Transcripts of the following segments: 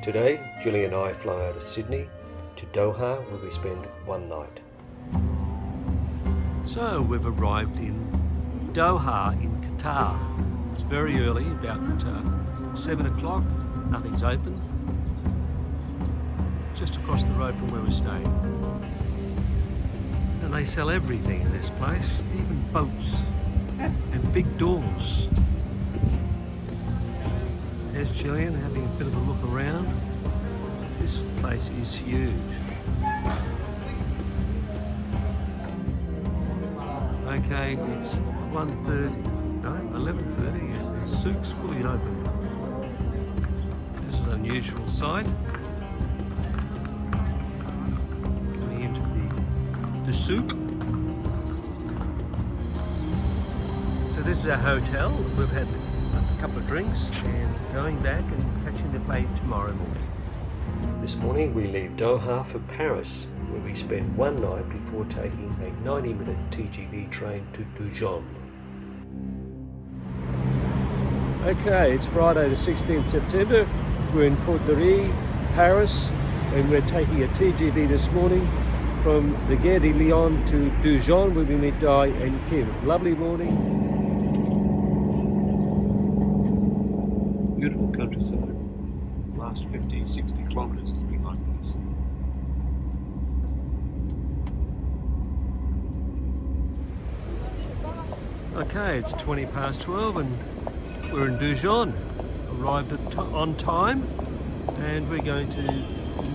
Today, Julie and I fly out of Sydney to Doha, where we spend one night. So we've arrived in Doha in Qatar. It's very early, about 7 o'clock. Nothing's open. Just across the road from where we're staying. And they sell everything in this place, even boats and big doors. There's Gillian having a bit of a look around. This place is huge. Okay, it's 1:30, no, 11:30 and the souk's fully open. This is an unusual sight. Coming into the souk. So this is our hotel. We've had a couple of drinks and going back and catching the plane tomorrow morning. This morning we leave Doha for Paris, where we spend one night before taking a 90-minute TGV train to Dijon. Okay, it's Friday the 16th September. We're in Port de Riz, Paris, and we're taking a TGV this morning from the Gare de Lyon to Dijon, where we meet Di and Kim. Lovely morning. Beautiful countryside. The last 50, 60 kilometres has been like this. Okay, it's 20 past 12 and we're in Dijon. Arrived on time and we're going to the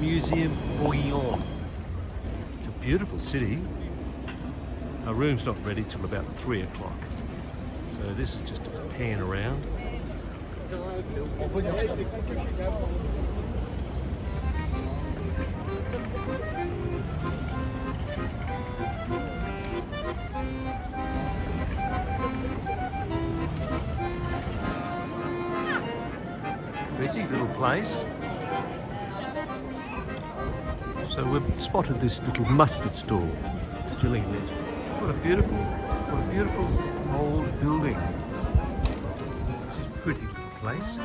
Museum Beaunce. It's a beautiful city. Our room's not ready till about 3 o'clock. So this is just a pan around. Busy little place. So we've spotted this little mustard stall. Gillian is. What a beautiful old building. This is a pretty place.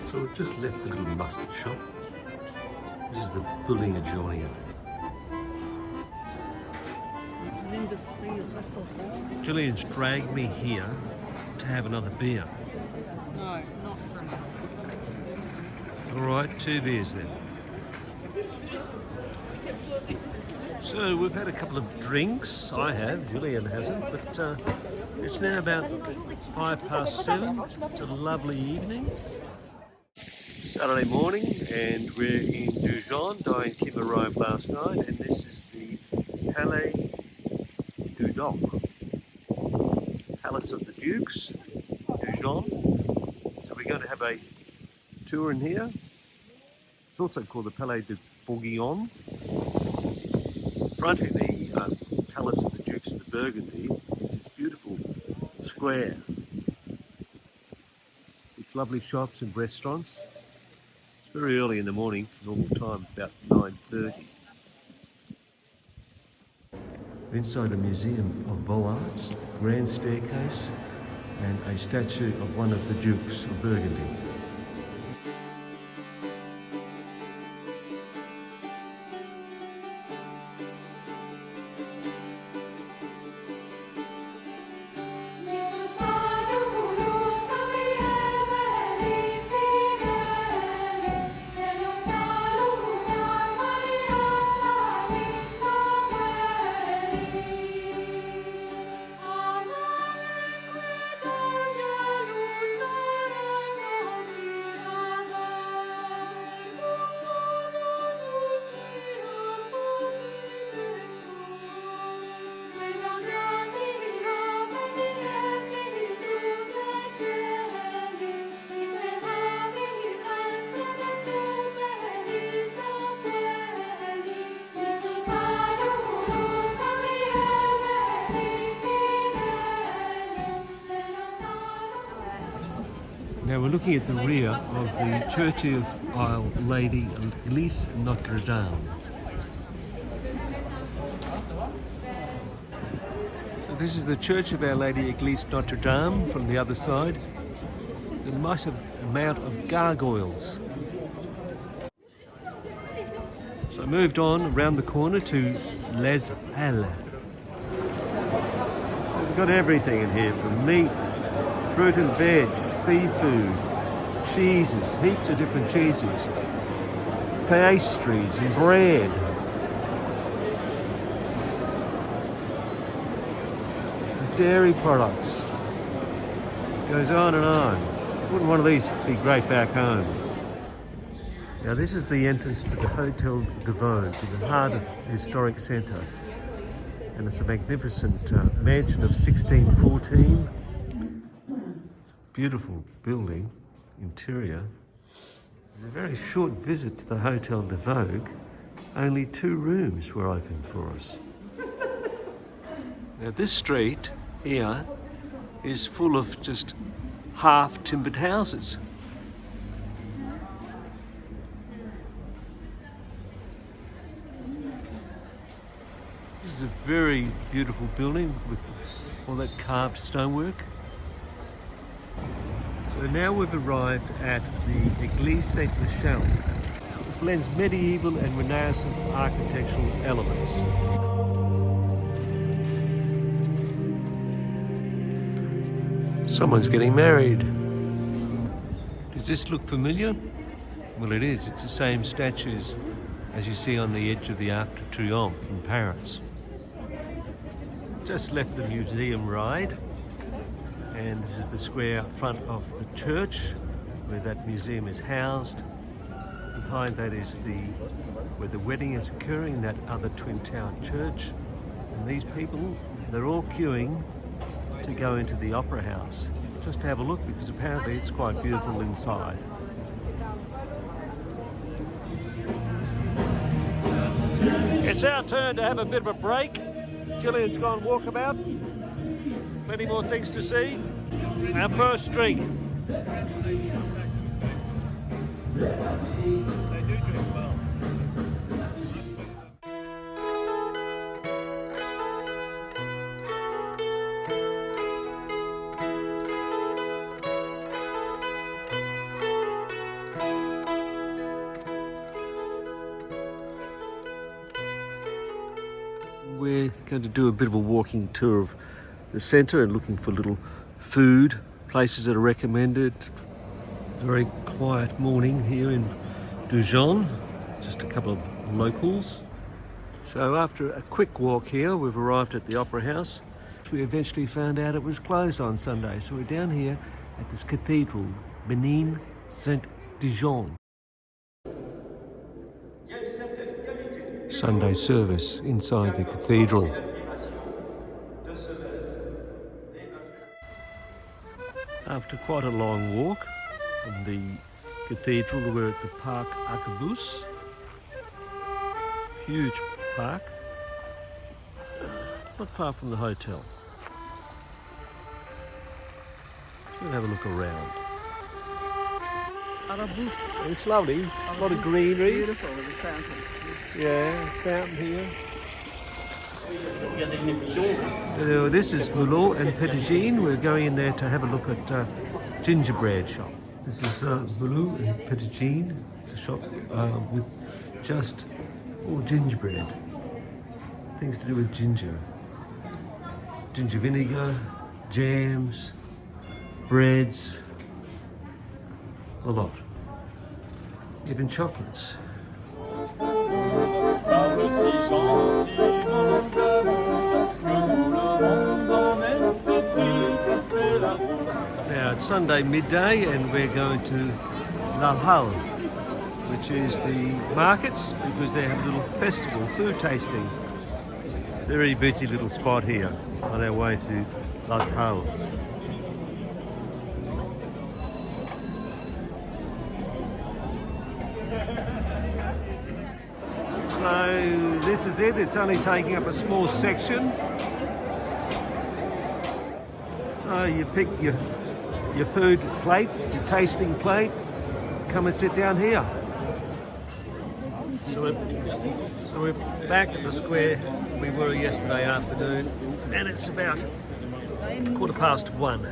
So we've just left the little mustard shop. This is the Bologna journey. Gillian's dragged me here to have another beer. No, not for me. Alright, 2 beers then. So we've had a couple of drinks. I have, Gillian hasn't, but it's now about 5 past 7. It's a lovely evening. Saturday morning and we're in Dijon. Di and Kim arrived last night and this is the Palais du Duc. Palace of the Dukes, Dijon. So we're going to have a tour in here. It's also called the Palais de Bourguignon. Fronting the Palace of the Dukes of the Burgundy is this beautiful square with lovely shops and restaurants. It's very early in the morning, normal time about 9:30. Inside the Museum of Beaux Arts, grand staircase and a statue of one of the Dukes of Burgundy. Now we're looking at the rear of the Church of Our Lady Elise Notre Dame. So This is the Church of Our Lady Église Notre Dame from the other side. There's a massive amount of gargoyles. So I moved on around the corner to Les Halles. We've got everything in here, from meat, fruit and veg, seafood, cheeses, heaps of different cheeses, pastries and bread. Dairy products. Goes on and on. Wouldn't one of these be great back home? Now this is the entrance to the Hotel de Beaunce in the heart of the historic centre. And it's a magnificent mansion of 1614. Beautiful building, interior. And a very short visit to the Hotel de Vogue. Only 2 rooms were open for us. Now this street here is full of just half timbered houses. This is a very beautiful building with all that carved stonework. So now we've arrived at the Église Saint-Michel. It blends medieval and Renaissance architectural elements. Someone's getting married. Does this look familiar? Well, it is. It's the same statues as you see on the edge of the Arc de Triomphe in Paris. Just left the museum ride, and this is the square up front of the church where that museum is housed. Behind that is where the wedding is occurring, that other twin tower church. And these people, they're all queuing to go into the opera house just to have a look, because apparently it's quite beautiful inside. It's our turn to have a bit of a break. Gillian's gone walkabout. Plenty more things to see. Our first drink. We're going to do a bit of a walking tour of the centre and looking for little food, places that are recommended. Very quiet morning here in Dijon, just a couple of locals. So after a quick walk here, we've arrived at the Opera House. We eventually found out it was closed on Sunday, so we're down here at this cathedral, Benin Saint-Dijon. Sunday service inside the cathedral. After quite a long walk from the cathedral, we're at the Parc Arquebus. Huge park, not far from the hotel. So we'll have a look around. It's lovely, a lot of greenery. Beautiful, the fountain. Yeah, fountain here. This is Beaunce and Petitjean. We're going in there to have a look at gingerbread shop. This is Beaunce and Petitjean. It's a shop with just all gingerbread. Things to do with ginger. Ginger vinegar, jams, breads, a lot. Even chocolates. Now it's Sunday midday and we're going to La Halle, which is the markets, because they have a little festival, food tastings. Very busy little spot here on our way to Las Halles. So this is it. It's only taking up a small section. So you pick your food plate, your tasting plate, come and sit down here. So we're back at the square we were yesterday afternoon. and it's about 1:15.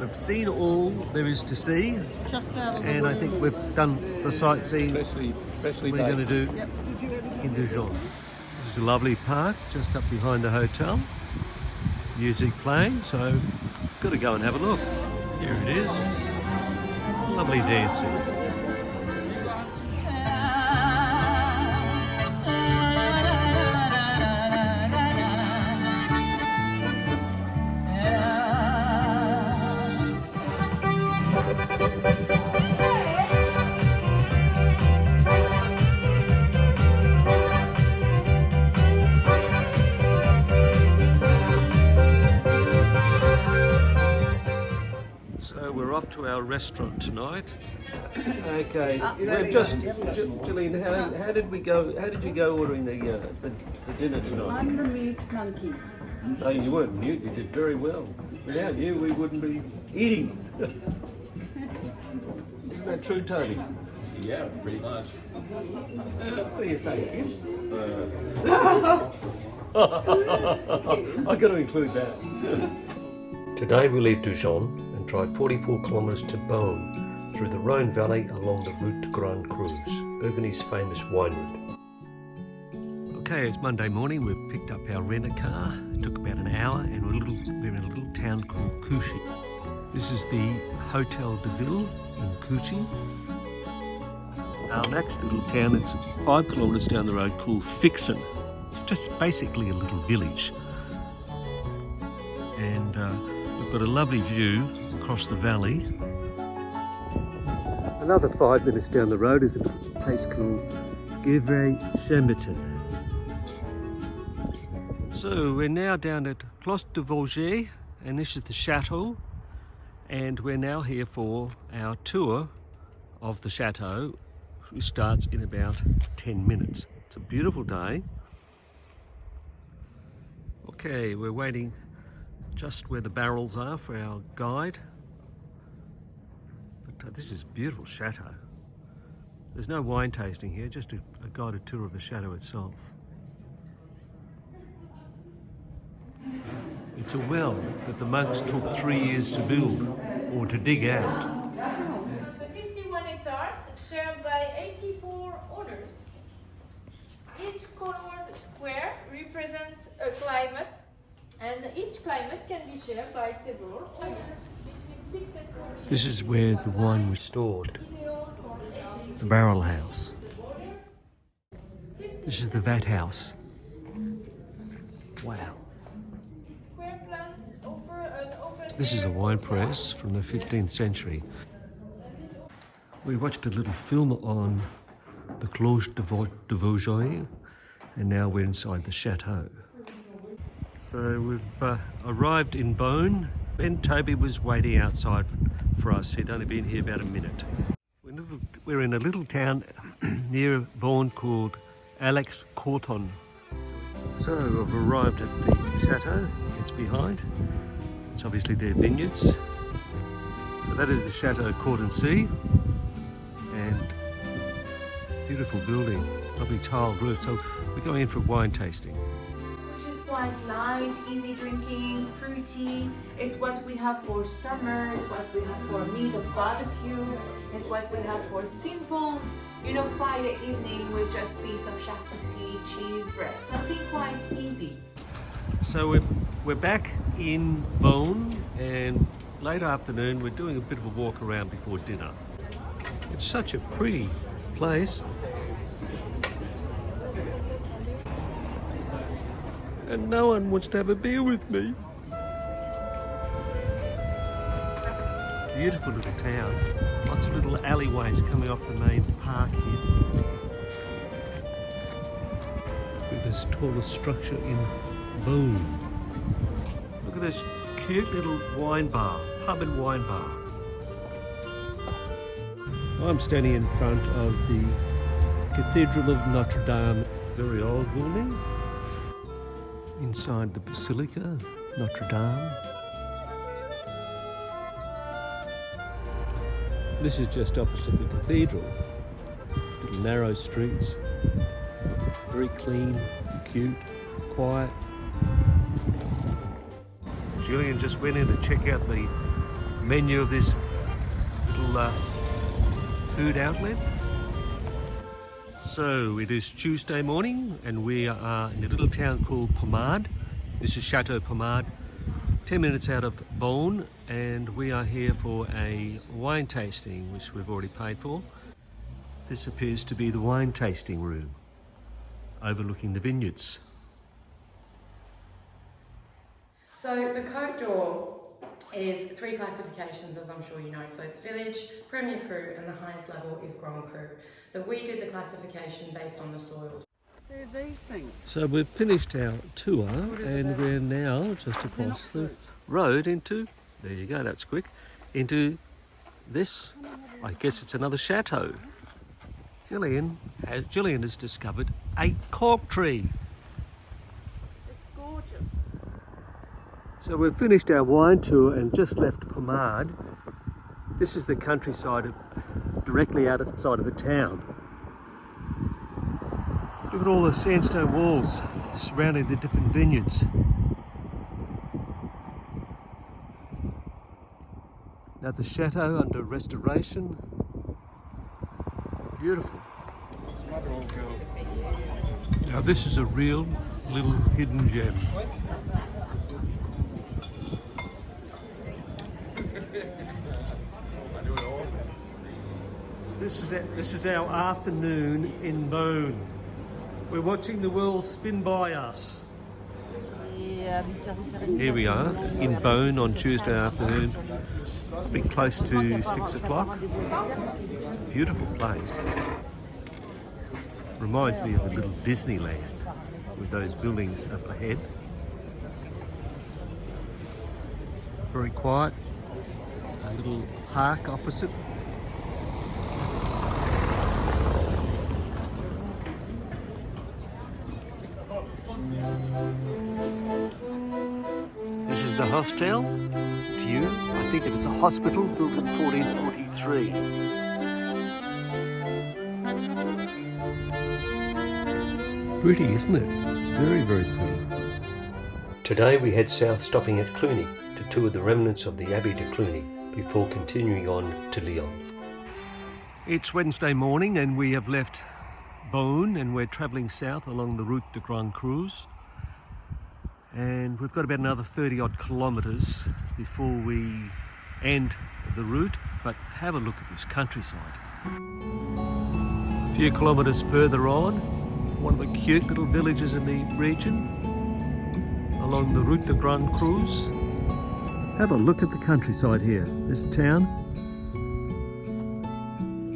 We've seen all there is to see, and I think we've done the sightseeing we're going to do in Dijon. This is a lovely park just up behind the hotel. Music playing, so got to go and have a look. Here it is. Lovely dancing. So we're off to our restaurant tonight. Okay, we've just, Gillian, how did we go? How did you go ordering the dinner tonight? I'm the meat monkey. No, you weren't mute. You did very well. Without you, we wouldn't be eating. Isn't that true, Tony? Yeah, pretty much. What do you say, Kiss? I've got to include that. Today we leave Dijon and drive 44 kilometres to Beaunce through the Rhone Valley along the route to Grand Cru, Burgundy's famous wine route. Okay, it's Monday morning. We've picked up our rent-a-car. It took about an hour, and we're in a little town called Couchy. This is the Hotel de Ville in Couchy. Our next little town is 5 kilometres down the road called Fixen. It's just basically a little village. And we've got a lovely view across the valley. Another 5 minutes down the road is a place called Gimignano. So we're now down at Clos de Vosges, and this is the chateau, and we're now here for our tour of the chateau, which starts in about 10 minutes. It's a beautiful day. Okay, we're waiting just where the barrels are for our guide. But this is a beautiful chateau. There's no wine tasting here, just a guided tour of the chateau itself. It's a well that the monks took 3 years to build or to dig out. The 51 hectares shared by 84 owners. Each colored square represents a climate, and each climate can be shared by several owners. Between 6 and 14. This is where the wine was stored, the barrel house. This is the vat house. Wow. This is a wine press from the 15th century. We watched a little film on the Clos de Vosges, and now we're inside the chateau. So we've arrived in Beaunce, and Toby was waiting outside for us. He'd only been here about a minute. We're in a little town near Beaunce called Alex Corton. So we've arrived at the chateau. It's behind. It's obviously their vineyards. So that is the Chateau Corton-C, and beautiful building, lovely tiled roof. So we're going in for wine tasting. Which is quite light, easy drinking, fruity. It's what we have for summer, it's what we have for meat or barbecue, it's what we have for simple, Friday evening with just a piece of charcuterie, cheese, bread. Something quite easy. So we're back in Beaunce, and late afternoon we're doing a bit of a walk around before dinner. It's such a pretty place. And no one wants to have a beer with me. Beautiful little town. Lots of little alleyways coming off the main park here. With this tallest structure in Beaunce. Look at this cute little wine bar, pub and wine bar. I'm standing in front of the Cathedral of Notre Dame, very old building. Inside the Basilica, Notre Dame. This is just opposite the cathedral. Little narrow streets, very clean, cute, quiet. Julian just went in to check out the menu of this little food outlet. So it is Tuesday morning and we are in a little town called Pommard. This is Chateau Pommard, 10 minutes out of Beaunce, and we are here for a wine tasting which we've already paid for. This appears to be the wine tasting room overlooking the vineyards. So the Côte d'Or is 3 classifications, as I'm sure you know. So it's Village, Premier Cru, and the highest level is Grand Cru. So we did the classification based on the soils. They're these things. So we've finished our tour and we're now just across the road into, there you go, that's quick, into this, I guess it's another chateau. Gillian has discovered a cork tree. It's gorgeous. So we've finished our wine tour and just left Pommard. This is the countryside directly outside of the town. Look at all the sandstone walls surrounding the different vineyards. Now the chateau under restoration. Beautiful. Now this is a real little hidden gem. This is our afternoon in Beaunce. We're watching the world spin by us. Here we are in Beaunce on Tuesday afternoon, probably close to 6 o'clock. It's a beautiful place. Reminds me of a little Disneyland with those buildings up ahead. Very quiet, a little park opposite. This is the hostel to you. I think it is a hospital built in 1443. Pretty, isn't it? Very, very pretty. Today we head south, stopping at Cluny to tour the remnants of the Abbey de Cluny before continuing on to Lyon. It's Wednesday morning and we have left Beaunce and we're travelling south along the route de Grand Crus. And we've got about another 30 odd kilometres before we end the route, but have a look at this countryside. A few kilometres further on, one of the cute little villages in the region along the route de Grand Crus. Have a look at the countryside here. This town,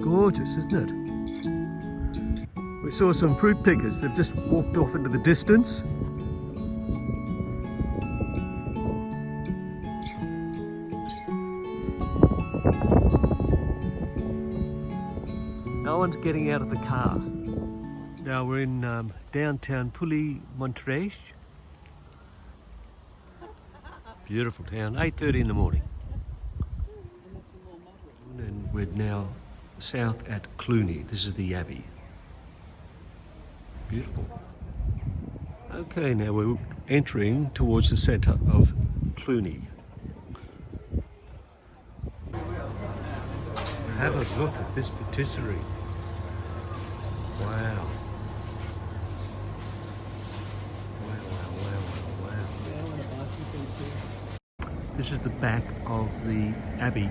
gorgeous, isn't it? We saw some fruit pickers. They've just walked off into the distance. No one's getting out of the car. Now we're in downtown Pouilly-Montreuil. Beautiful town, 8:30 in the morning. And we're now south at Cluny. This is the Abbey. Beautiful. Okay, now we're entering towards the centre of Cluny. Have a look at this patisserie. Wow. This is the back of the Abbey.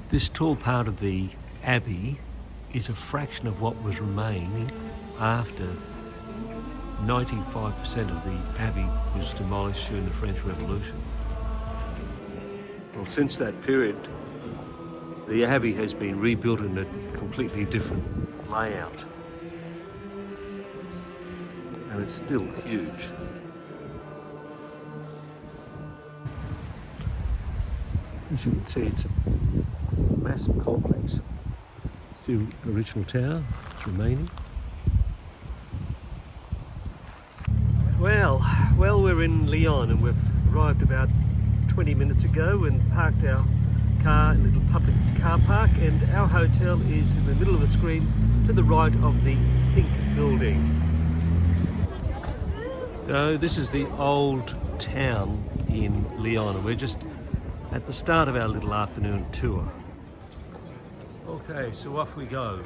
This tall part of the Abbey is a fraction of what was remaining after 95% of the Abbey was demolished during the French Revolution. Well, since that period, the Abbey has been rebuilt in a completely different layout. And it's still huge. As you can see, it's a massive complex. Still original tower, it's remaining. Well, we're in Lyon and we've arrived about 20 minutes ago and parked our car in a little public car park, and our hotel is in the middle of the screen to the right of the pink building. So this is the old town in Lyon. We're just at the start of our little afternoon tour. Okay, so off we go.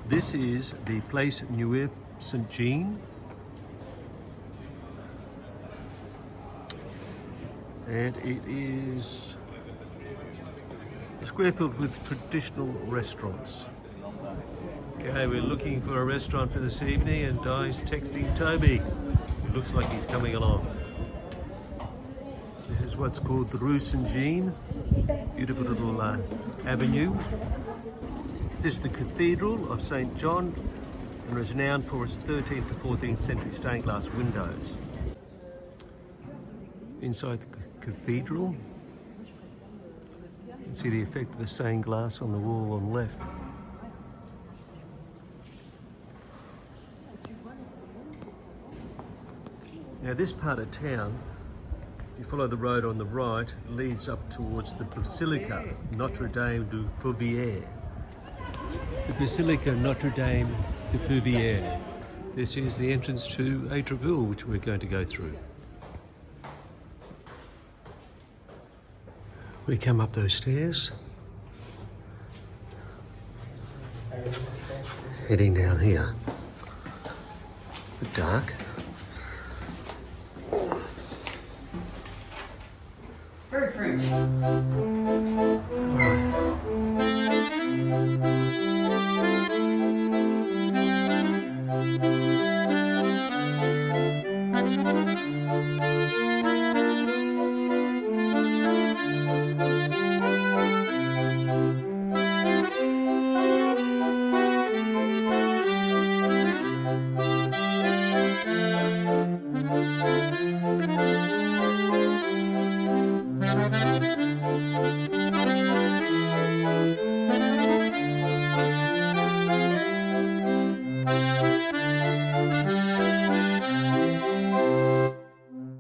This is the Place Neuve Saint-Jean. And it is a square filled with traditional restaurants. Okay, we're looking for a restaurant for this evening and Di's texting Toby. It looks like he's coming along. This is what's called the Rue Saint-Jean. Beautiful little avenue. This is the Cathedral of St. John and is renowned for its 13th to 14th century stained glass windows. Inside the cathedral, you can see the effect of the stained glass on the wall on the left. Now this part of town, if you follow the road on the right, leads up towards the Basilica Notre Dame du Fauvier. The Basilica Notre Dame du Fauvier. This is the entrance to Ravello, which we're going to go through. We come up those stairs, heading down here. A bit dark. Very French.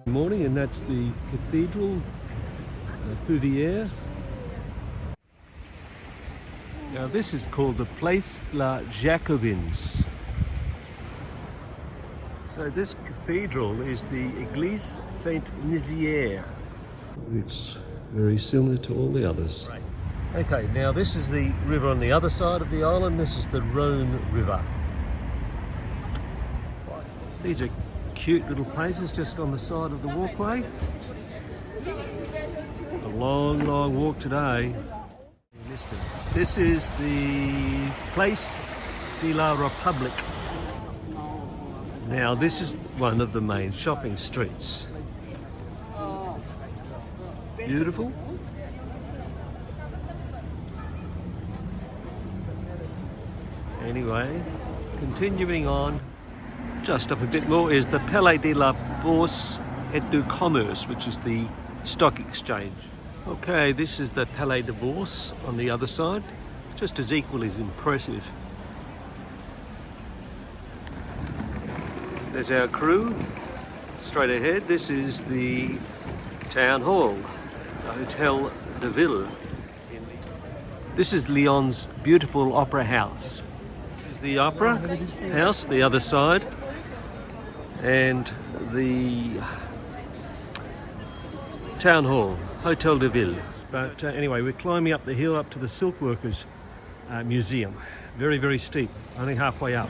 Morning, and that's the Cathedral Fauvier. Now this is called the Place La Jacobins. So this cathedral is the Église Saint-Nizier. It's very similar to all the others. Okay, now this is the river on the other side of the island. This is the Rhone River. These are cute little places just on the side of the walkway. A long, long walk today. This is the Place de la Republique. Now this is one of the main shopping streets. Beautiful. Anyway, continuing on, just up a bit more is the Palais de la Bourse et du Commerce, which is the stock exchange. Okay, this is the Palais de Bourse on the other side, just as equally as impressive. There's our crew. Straight ahead, this is the town hall, the Hotel de Ville. This is Lyon's beautiful opera house. This is the opera house, the other side, and the town hall, Hotel de Ville. But anyway, we're climbing up the hill up to the Silk Workers Museum. Very, very steep, only halfway up.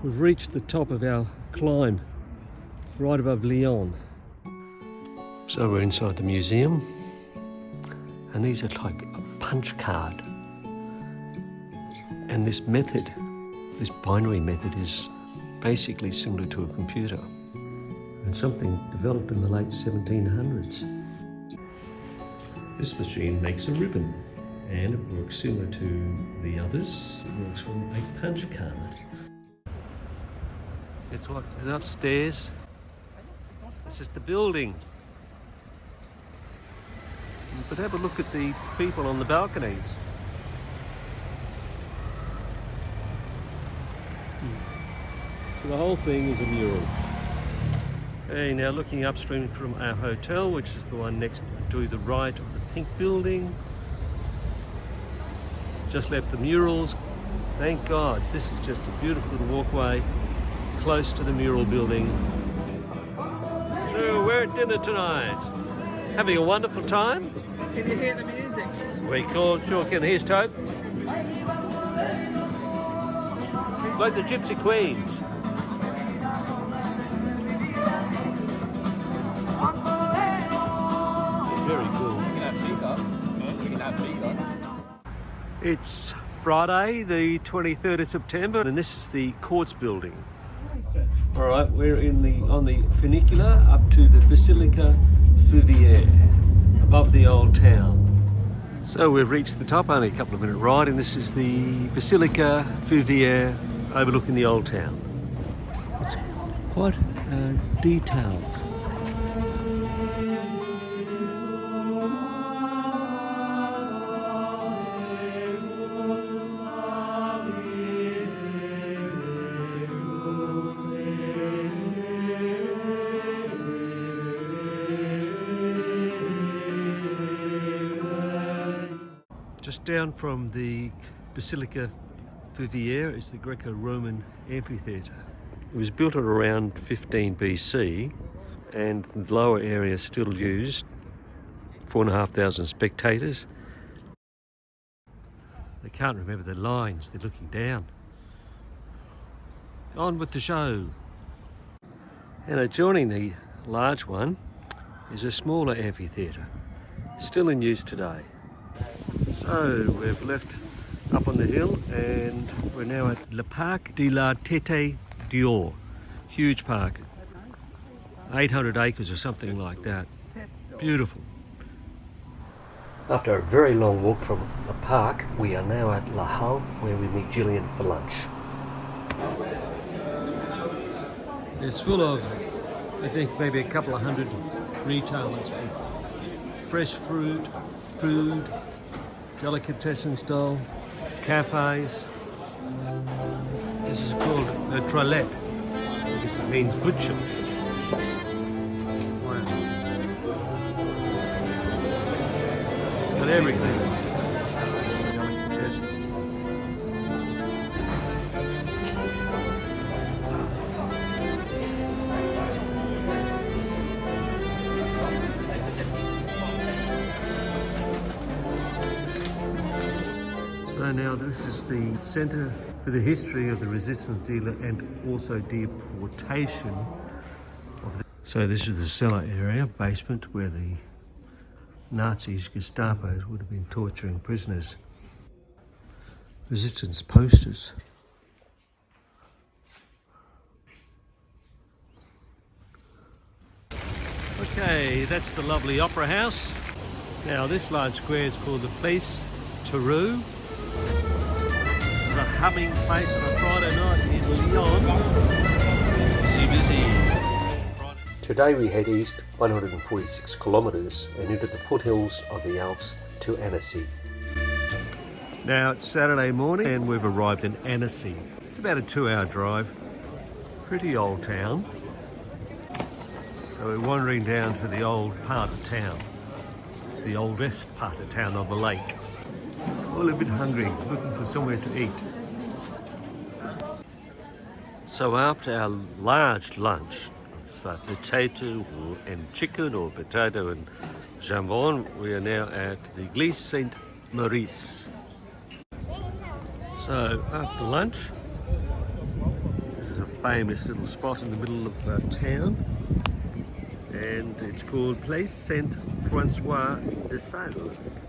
We've reached the top of our climb, right above Lyon. So we're inside the museum, and these are like a punch card. And this method, this binary method, is basically similar to a computer. And something developed in the late 1700s. This machine makes a ribbon, and it works similar to the others. It works from a punch card. It's what, not stairs. It's just a building. But have a look at the people on the balconies. So the whole thing is a mural. Okay, now looking upstream from our hotel, which is the one next to the right of the pink building. Just left the murals. Thank God, this is just a beautiful little walkway. close to the mural building. So we're at dinner tonight. Having a wonderful time. Can you hear the music? We sure can. Here's Tope. It's like the Gypsy Queens. Very cool. It's Friday, the 23rd of September, and this is the Courts building. All right, we're on the funicular up to the Basilica Feuvière, above the old town. So we've reached the top, only a couple of minute ride, and this is the Basilica Feuvière overlooking the old town. It's quite detailed. Just down from the Basilica Feuvière is the Greco-Roman amphitheatre. It was built at around 15 BC and the lower area is still used, 4,500 spectators. They can't remember the lines, they're looking down. On with the show. And adjoining the large one is a smaller amphitheatre, still in use today. So we've left up on the hill and we're now at Le Parc de la Tête d'Or. Huge park, 800 acres or something like that. Beautiful. After a very long walk from the park, we are now at La Halle, where we meet Gillian for lunch. It's full of, I think, maybe a couple of hundred retailers with fresh fruit, food, delicatessen stall, cafes. This is called a trollette. This means butcher. Wow. It's got everything. Delicatessen. So now this is the centre for the history of the resistance dealer and also deportation of the... So this is the cellar area, basement, where the Nazis, Gestapos, would have been torturing prisoners. Resistance posters. Okay, that's the lovely opera house. Now this large square is called the Place Turin. A humming place on a Friday night in Lyon. Busy. Today we head east 146 kilometres and into the foothills of the Alps to Annecy. Now it's Saturday morning and we've arrived in Annecy. It's about a 2-hour drive. Pretty old town. So we're wandering down to the old part of town. The oldest part of town on the lake. All a bit hungry, looking for somewhere to eat. So after our large lunch of potato and chicken or potato and jambon, we are now at the Église Saint-Maurice. So after lunch, this is a famous little spot in the middle of town, and it's called Place Saint-François de Sales.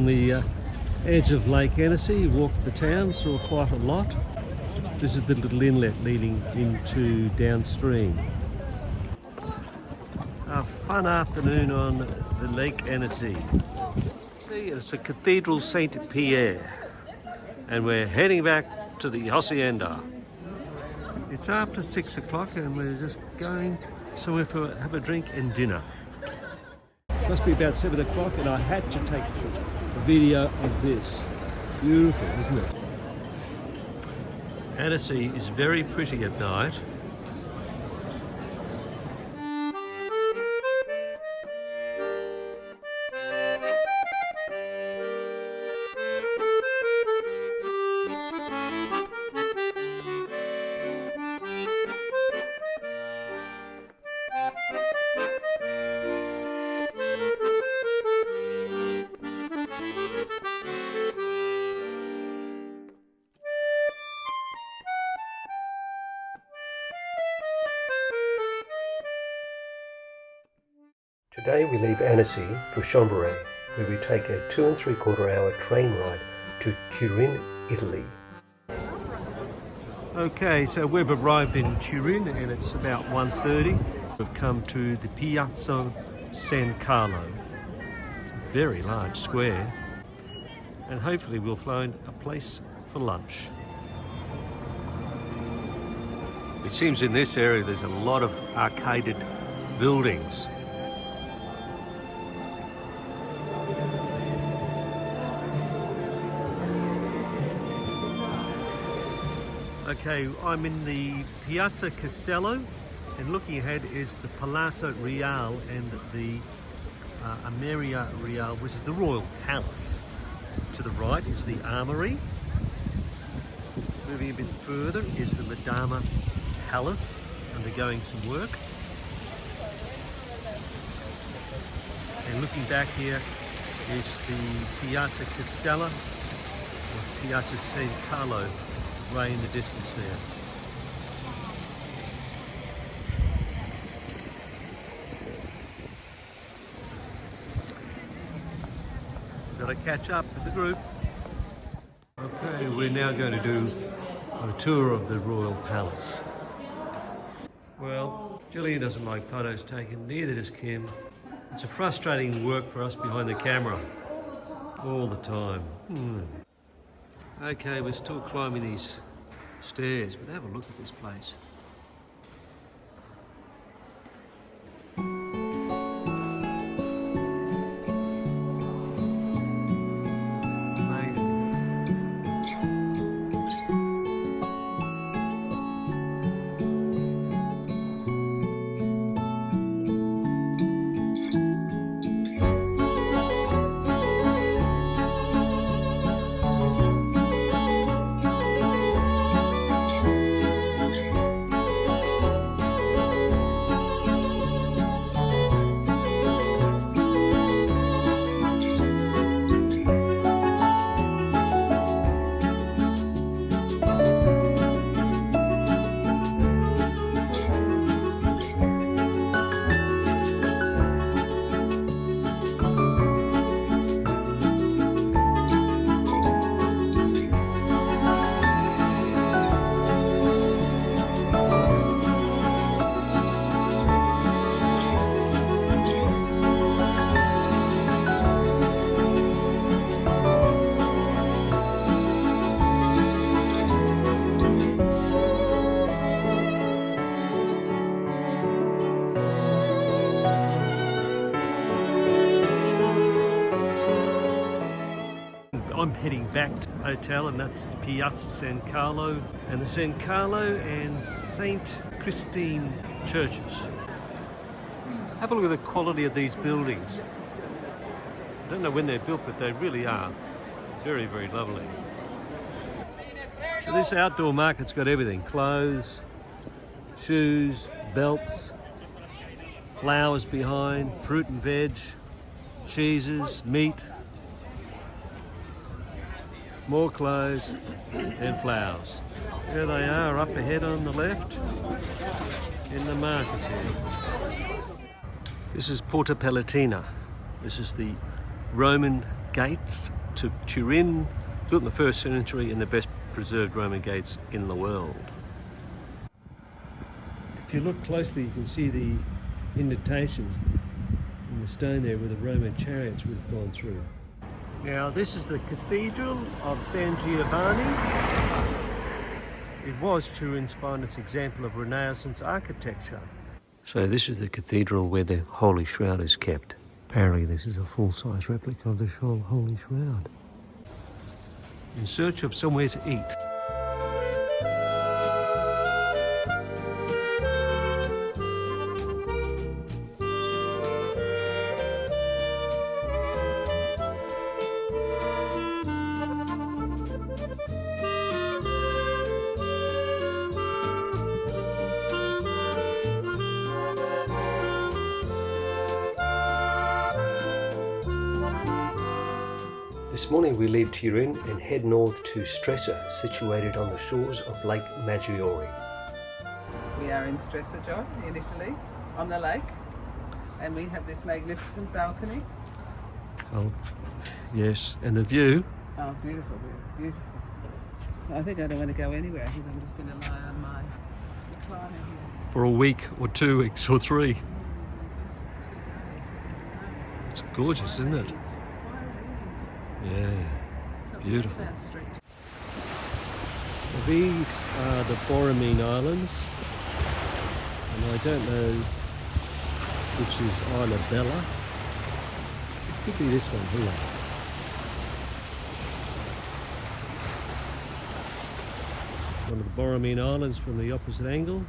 the edge of Lake Annecy, walked the town, saw quite a lot. This is the little inlet leading into downstream. A fun afternoon on the Lake Annecy. See, it's a Cathedral Saint Pierre, and we're heading back to the Hacienda. It's after 6 o'clock and we're just going somewhere to have a drink and dinner. It must be about 7 o'clock and I had to take a video of this. Beautiful, isn't it? Annecy is very pretty at night. Today we leave Annecy for Chambéry, where we take a 2 3/4 hour train ride to Turin, Italy. Okay, so we've arrived in Turin and it's about 1:30. We've come to the Piazza San Carlo. It's a very large square, and hopefully we'll find a place for lunch. It seems in this area there's a lot of arcaded buildings. Okay, I'm in the Piazza Castello, and looking ahead is the Palazzo Reale and the Ameria Reale, which is the Royal Palace. To the right is the Armory. Moving a bit further is the Madama Palace, undergoing some work. And looking back here is the Piazza Castello, or Piazza San Carlo, right in the distance there. Got to catch up with the group. Okay, we're now going to do a tour of the Royal Palace. Well, Gillian doesn't like photos taken, neither does Kim. It's a frustrating work for us behind the camera all the time. Okay, we're still climbing these stairs, but have a look at this place. I'm heading back to the hotel, and that's Piazza San Carlo and the San Carlo and Saint Christine churches. Have a look at the quality of these buildings. I don't know when they're built, but they really are very, very lovely. So this outdoor market's got everything: clothes, shoes, belts, flowers behind, fruit and veg, cheeses, meat, more clothes and flowers. There they are up ahead on the left in the market here. This is Porta Palatina. This is the Roman gates to Turin, built in the 1st century and the best preserved Roman gates in the world. If you look closely, you can see the indentations in the stone there where the Roman chariots would have gone through. Now this is the Cathedral of San Giovanni. It was Turin's finest example of Renaissance architecture. So this is the cathedral where the Holy Shroud is kept. Apparently this is a full-size replica of the Holy Shroud. In search of somewhere to eat. This morning we leave Turin and head north to Stresa, situated on the shores of Lake Maggiore. We are in Stresa, John, in Italy, on the lake, and we have this magnificent balcony. Oh, yes, and the view. Oh, beautiful, beautiful. I think I don't want to go anywhere. I think I'm just going to lie on my recliner here. For a week or 2 weeks or 3. It's gorgeous, isn't it? Yeah, beautiful. Well, these are the Borromene Islands, and I don't know which is Isla Bella. It could be this one here. One of the Borromene Islands from the opposite angle.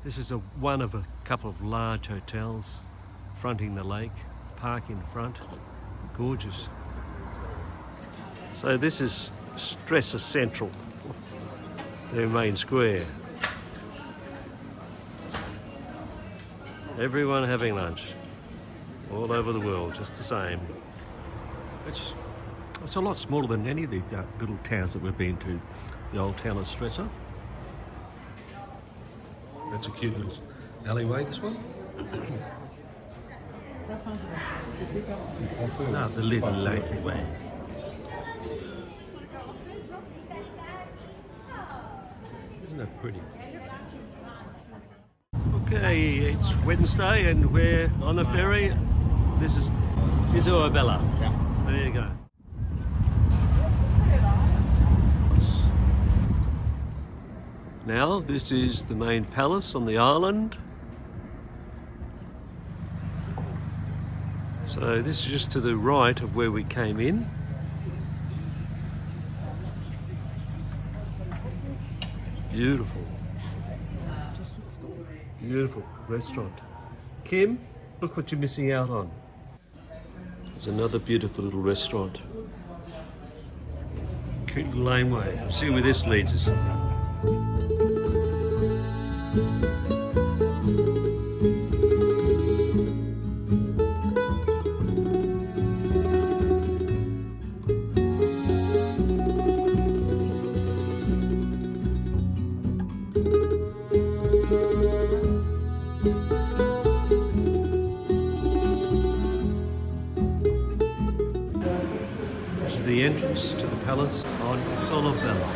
This is one of a couple of large hotels fronting the lake. Park in front, gorgeous. So this is Stresa Central, their main square. Everyone having lunch, all over the world, just the same. It's a lot smaller than any of the little towns that we've been to. The old town of Stresa. That's a cute little alleyway, this one. No, the little lake way. Isn't that pretty? Okay, it's Wednesday and we're on a ferry. This is Isabella. Yeah. There you go. Now, this is the main palace on the island. So this is just to the right of where we came in. Beautiful. Beautiful restaurant. Kim, look what you're missing out on. There's another beautiful little restaurant. Cute little laneway. See where this leads us. The entrance to the palace on Solobella.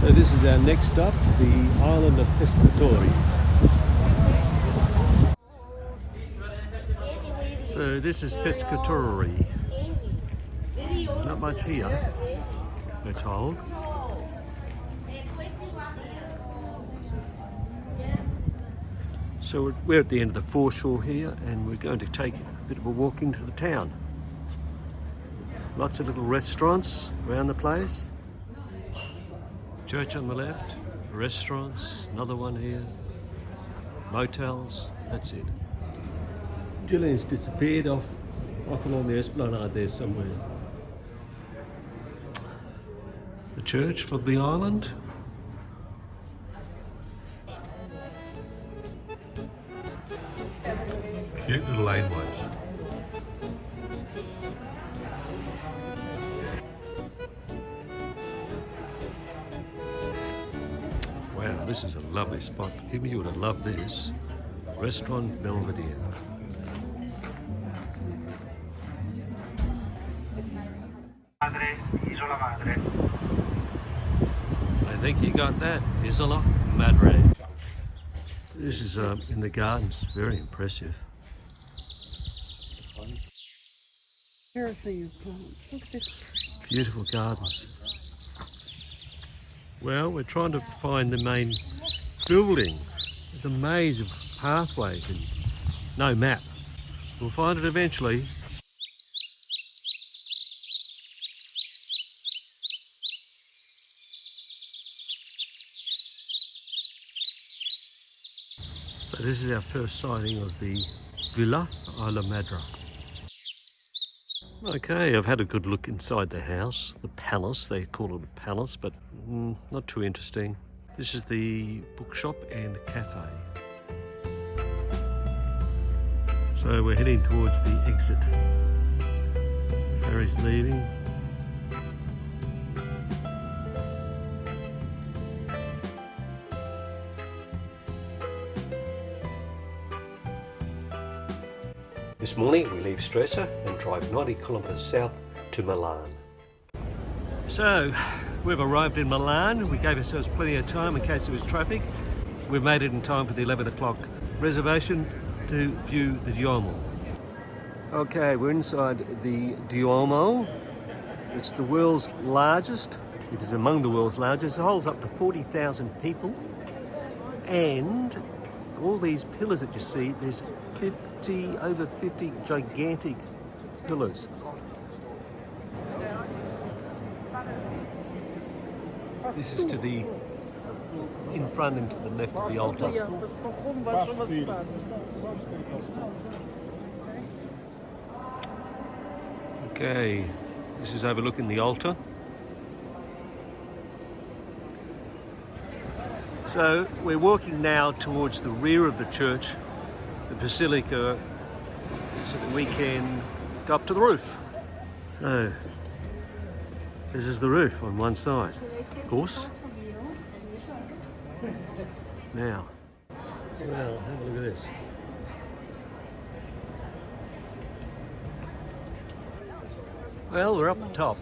So this is our next stop, the island of Pescatori. So this is Pescatori. Not much here, we're told. So we're at the end of the foreshore here, and we're going to take a bit of a walk into the town. Lots of little restaurants around the place. Church on the left, restaurants, another one here, motels, that's it. Julian's disappeared off along the esplanade there somewhere. The church for the island. Cute little laneways. Wow, this is a lovely spot. Kimmy, you would have loved this. Restaurant Belvedere. I think you got that. Isola Madre. This is in the gardens. Very impressive. Here are some plants. Look at this. Beautiful gardens. Well, we're trying to find the main building. There's a maze of pathways and no map. We'll find it eventually. So this is our first sighting of the Villa alla Madra. Okay, I've had a good look inside the house, the palace. They call it a palace, but not too interesting. This is the bookshop and cafe. So we're heading towards the exit. Ferry's leaving. This morning we leave Stresa and drive 90 kilometres south to Milan. So we've arrived in Milan. We gave ourselves plenty of time in case there was traffic. We've made it in time for the 11 o'clock reservation to view the Duomo. Okay, we're inside the Duomo. It's the world's largest. It is among the world's largest. It holds up to 40,000 people. And all these pillars that you see, there's over 50 gigantic pillars. This is to the in front and to the left of the altar. Okay, this is overlooking the altar. So we're walking now towards the rear of the church, the basilica, so that we can go up to the roof. So this is the roof on one side, of course. Now, well, have a look at this. Well, we're up the top.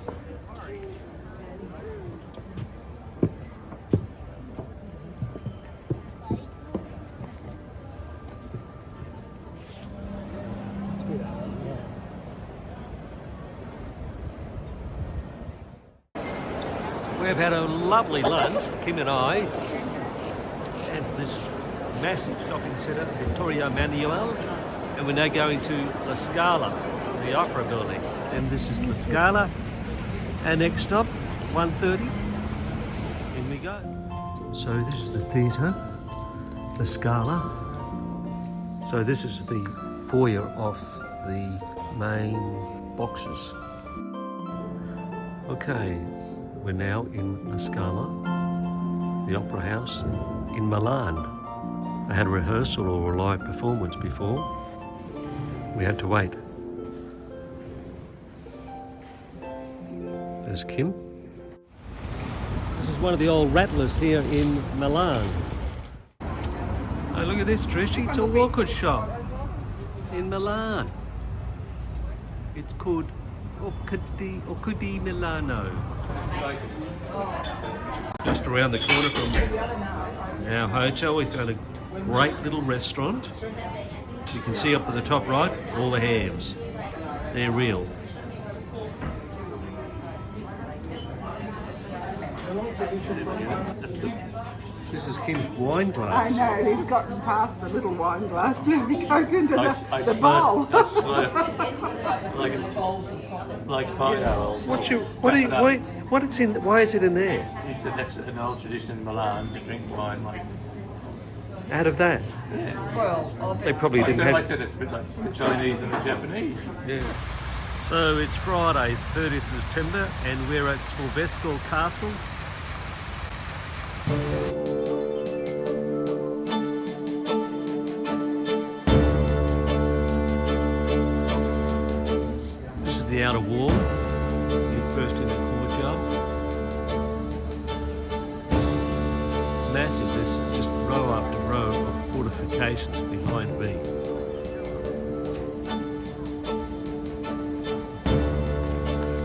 We've had a lovely lunch, Kim and I, at this massive shopping centre, Vittorio Emanuele, and we're now going to La Scala, the opera building. And this is La Scala. Our next stop, 1:30. In we go. So this is the theatre, La Scala. So this is the foyer of the main boxes. Okay. We're now in La Scala, the opera house in Milan. They had a rehearsal or a live performance before. We had to wait. There's Kim. This is one of the old rattlers here in Milan. Oh, look at this, Trish. It's a record shop in Milan. It's called or Cudi Milano. Just around the corner from our hotel, we found a great little restaurant. You can see up at the top right, all the hams. They're real. This is Kim's wine glass. I know, he's gotten past the little wine glass now. He goes into the bowl. Why is it in there? He said that's an old tradition in Milan to drink wine like Out of that? Well, they probably didn't I have... said it's a bit like the Chinese and the Japanese. Yeah. So it's Friday, 30th of September, and we're at Svolvesco Castle. This is the outer wall. You're first in the courtyard. Massive. There's just row after row of fortifications behind me.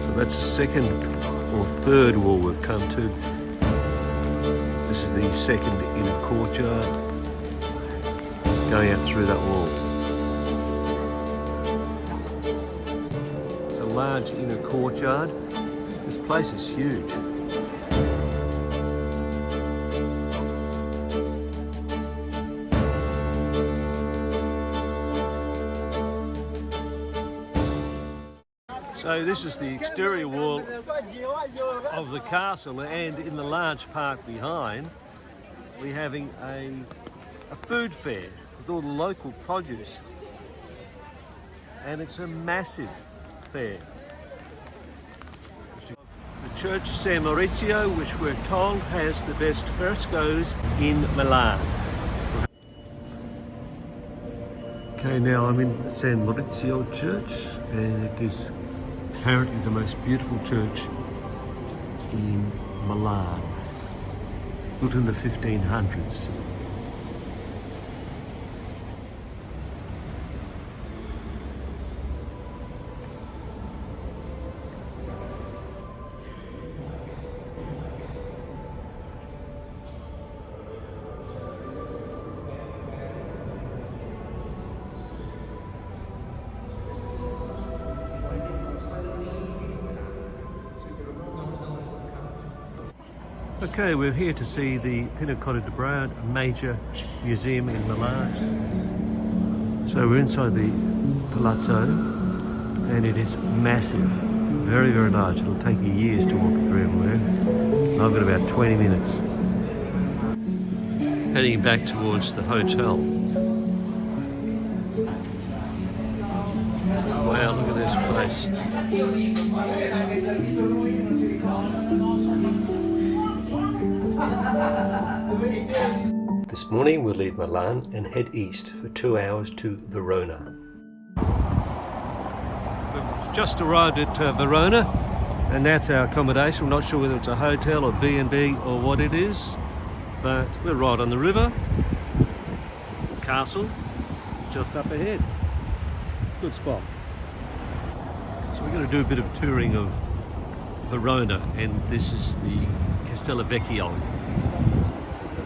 So that's the second or third wall we've come to. This is the second inner courtyard, going out through that wall. It's a large inner courtyard. This place is huge. So this is the exterior wall of the castle, and in the large park behind we're having a food fair with all the local produce, and it's a massive fair. The Church of San Maurizio, which we're told has the best frescoes in Milan. Okay, now I'm in San Maurizio Church, and it is apparently the most beautiful church in Milan, built in the 1500s. Okay, we're here to see the Pinacotta di Brand, a major museum in Milan. So we're inside the palazzo, and it is massive, very, very large. It'll take you years to walk through everywhere. And I've got about 20 minutes. Heading back towards the hotel. Wow, look at this place. This morning we'll leave Milan and head east for 2 hours to Verona. We've just arrived at Verona, and that's our accommodation. We're not sure whether it's a hotel or B&B or what it is, but we're right on the river. Castle just up ahead. Good spot. So we're going to do a bit of touring of Verona, and this is the Castello Vecchio.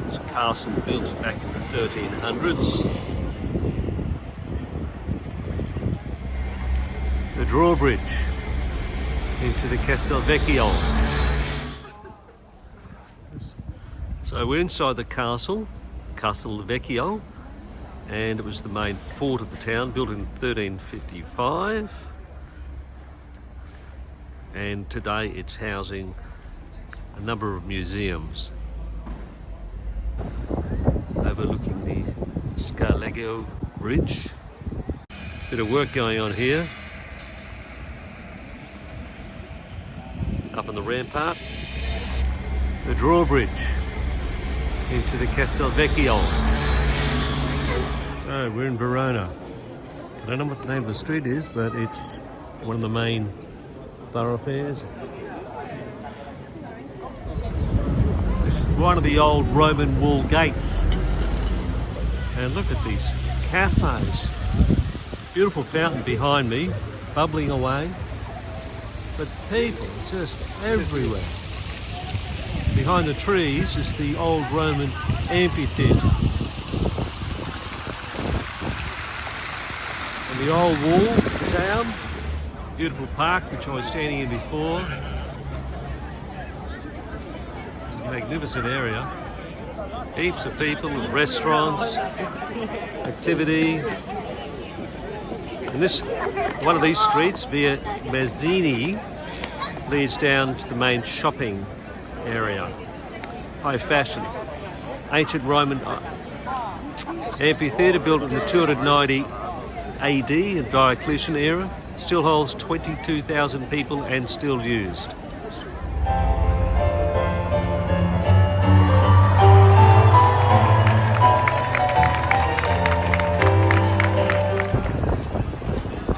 It's a castle built back in the 1300s. The drawbridge into the Castello Vecchio. So we're inside the castle, Castle Vecchio, and it was the main fort of the town, built in 1355. And today it's housing a number of museums overlooking the Scarlegio Bridge. Bit of work going on here. Up on the rampart. The drawbridge into the Castel Vecchio. So we're in Verona. I don't know what the name of the street is, but it's one of the main thoroughfares. This is one of the old Roman wall gates. And look at these cafes. Beautiful fountain behind me, bubbling away. but people just everywhere. Behind the trees is the old Roman amphitheatre. And the old walls of the town. Beautiful park, which I was standing in before. It's a magnificent area. Heaps of people, restaurants, activity. And this, one of these streets, via Mazzini, leads down to the main shopping area. High fashion. Ancient Roman amphitheatre built in the 290 AD in Diocletian era. Still holds 22,000 people and still used.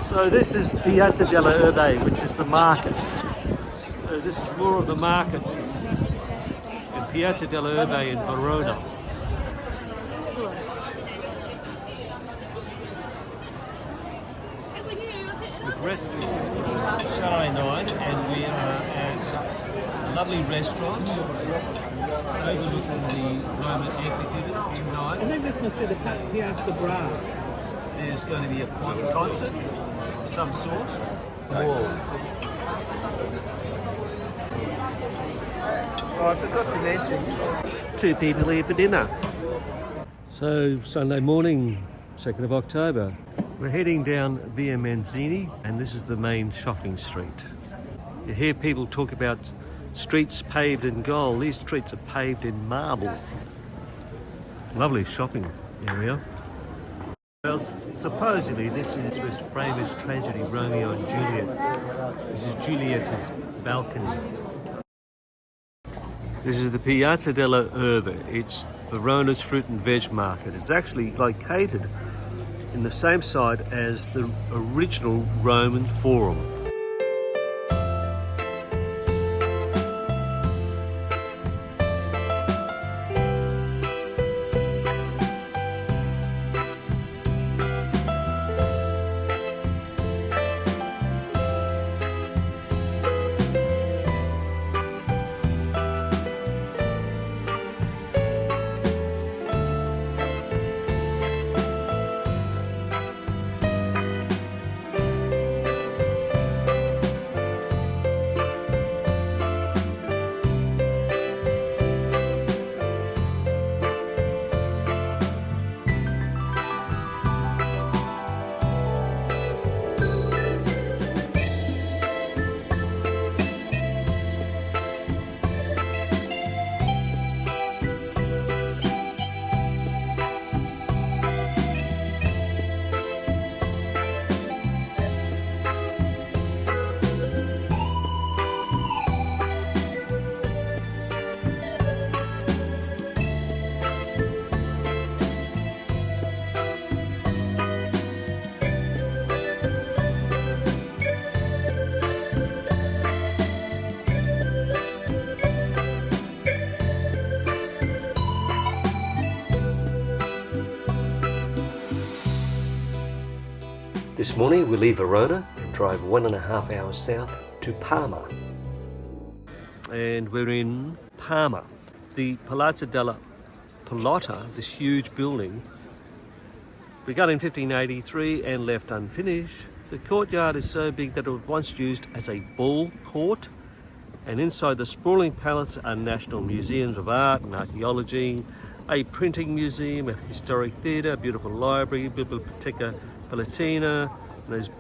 So this is Piazza della Urbe, which is the markets. So this is more of the markets in Piazza della Urbe in Verona. We've rested Saturday night and we are at a lovely restaurant overlooking the Roman amphitheatre tonight. I think this must be the Piazza Bra. There's going to be a concert of some sort. Walls. Oh, I forgot to mention, 2 people here for dinner. So Sunday morning, 2nd of October, we're heading down Via Mazzini, and this is the main shopping street. You hear people talk about streets paved in gold. These streets are paved in marble. Lovely shopping area. Well, supposedly this is this famous tragedy, Romeo and Juliet. This is Juliet's balcony. This is the Piazza della Urbe. It's Verona's fruit and veg market. It's actually located in the same site as the original Roman Forum. This morning we leave Verona and drive 1.5 hours south to Parma. And we're in Parma. The Palazzo della Pilotta, this huge building, begun in 1583 and left unfinished. The courtyard is so big that it was once used as a ball court, and inside the sprawling palace are national museums of art and archaeology, a printing museum, a historic theatre, a beautiful library, Biblioteca Palatina, and there's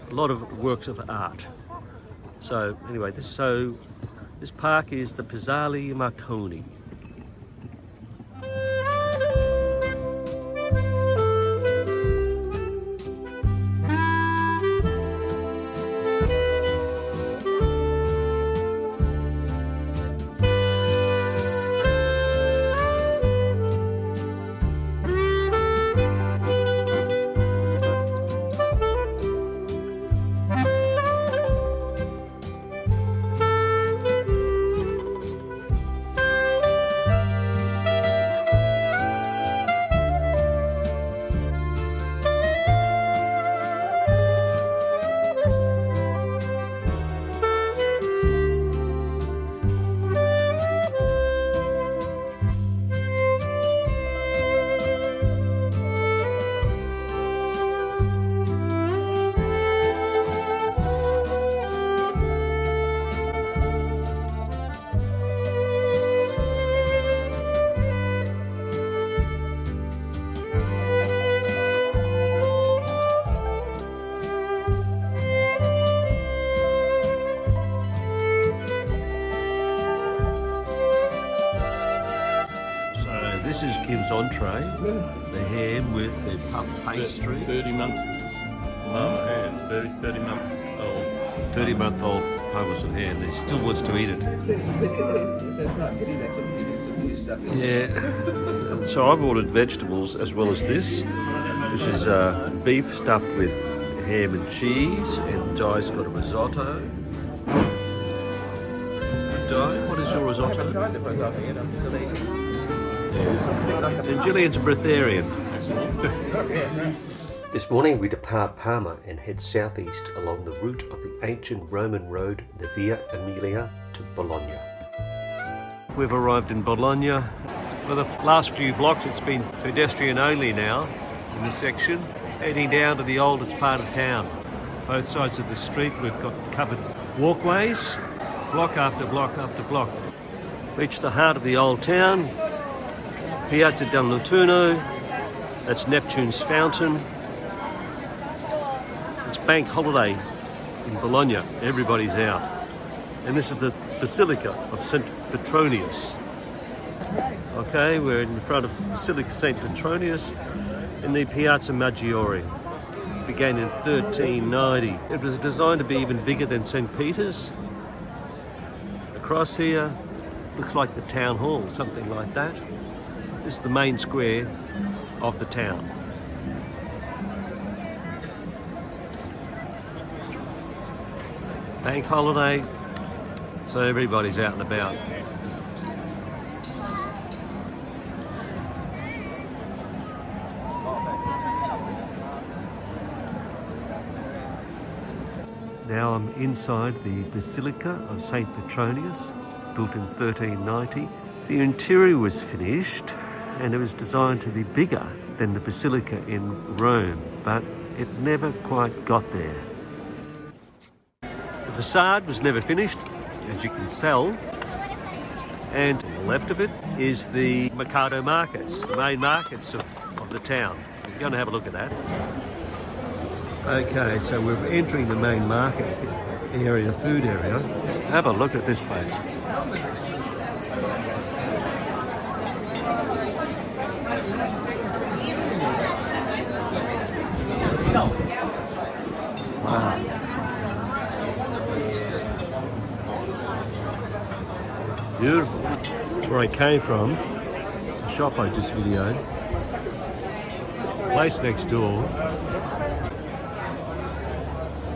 a lot of works of art. So anyway, this park is the Piazzale Marconi. This is Kim's entree, the ham with the puff pastry. 30 months. Oh, yeah, 30 months old. 30-month-old Parmesan ham. He still wants to eat it. Yeah. So I've ordered vegetables as well as this, which is beef stuffed with ham and cheese, and Di's got a risotto. Di, what is your risotto? I tried the risotto and I'm still eating. And Gillian's a breatharian. This morning we depart Parma and head southeast along the route of the ancient Roman road, the Via Emilia, to Bologna. We've arrived in Bologna. For the last few blocks it's been pedestrian only now in this section, heading down to the oldest part of town. Both sides of the street we've got covered walkways, block after block after block. Reach the heart of the old town, Piazza del Nettuno, that's Neptune's fountain. It's bank holiday in Bologna, everybody's out. And this is the Basilica of St. Petronius. Okay, we're in front of Basilica St. Petronius in the Piazza Maggiore. It began in 1390. It was designed to be even bigger than St. Peter's. Across here, looks like the town hall, something like that. This is the main square of the town. Bank holiday, so everybody's out and about. Now I'm inside the Basilica of St. Petronius, built in 1390. The interior was finished and it was designed to be bigger than the Basilica in Rome, but it never quite got there. The facade was never finished, as you can tell, and to the left of it is the Mercato markets, the main markets of the town. We're going to have a look at that. Okay, so we're entering the main market area, food area. Have a look at this place. Wow. Beautiful. That's where I came from. It's a shop I just videoed. Place next door.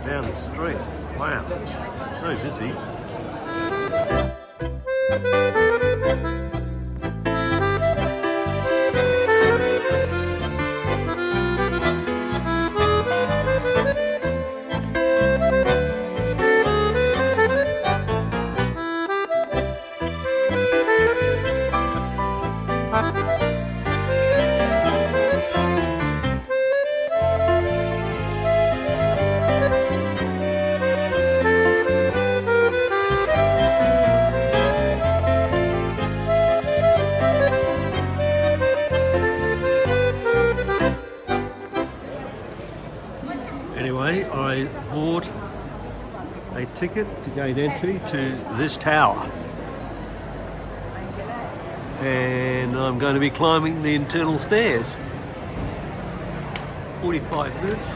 Down the street. Wow. So busy. Anyway, I bought a ticket to gain entry to this tower. And I'm going to be climbing the internal stairs. 45 minutes.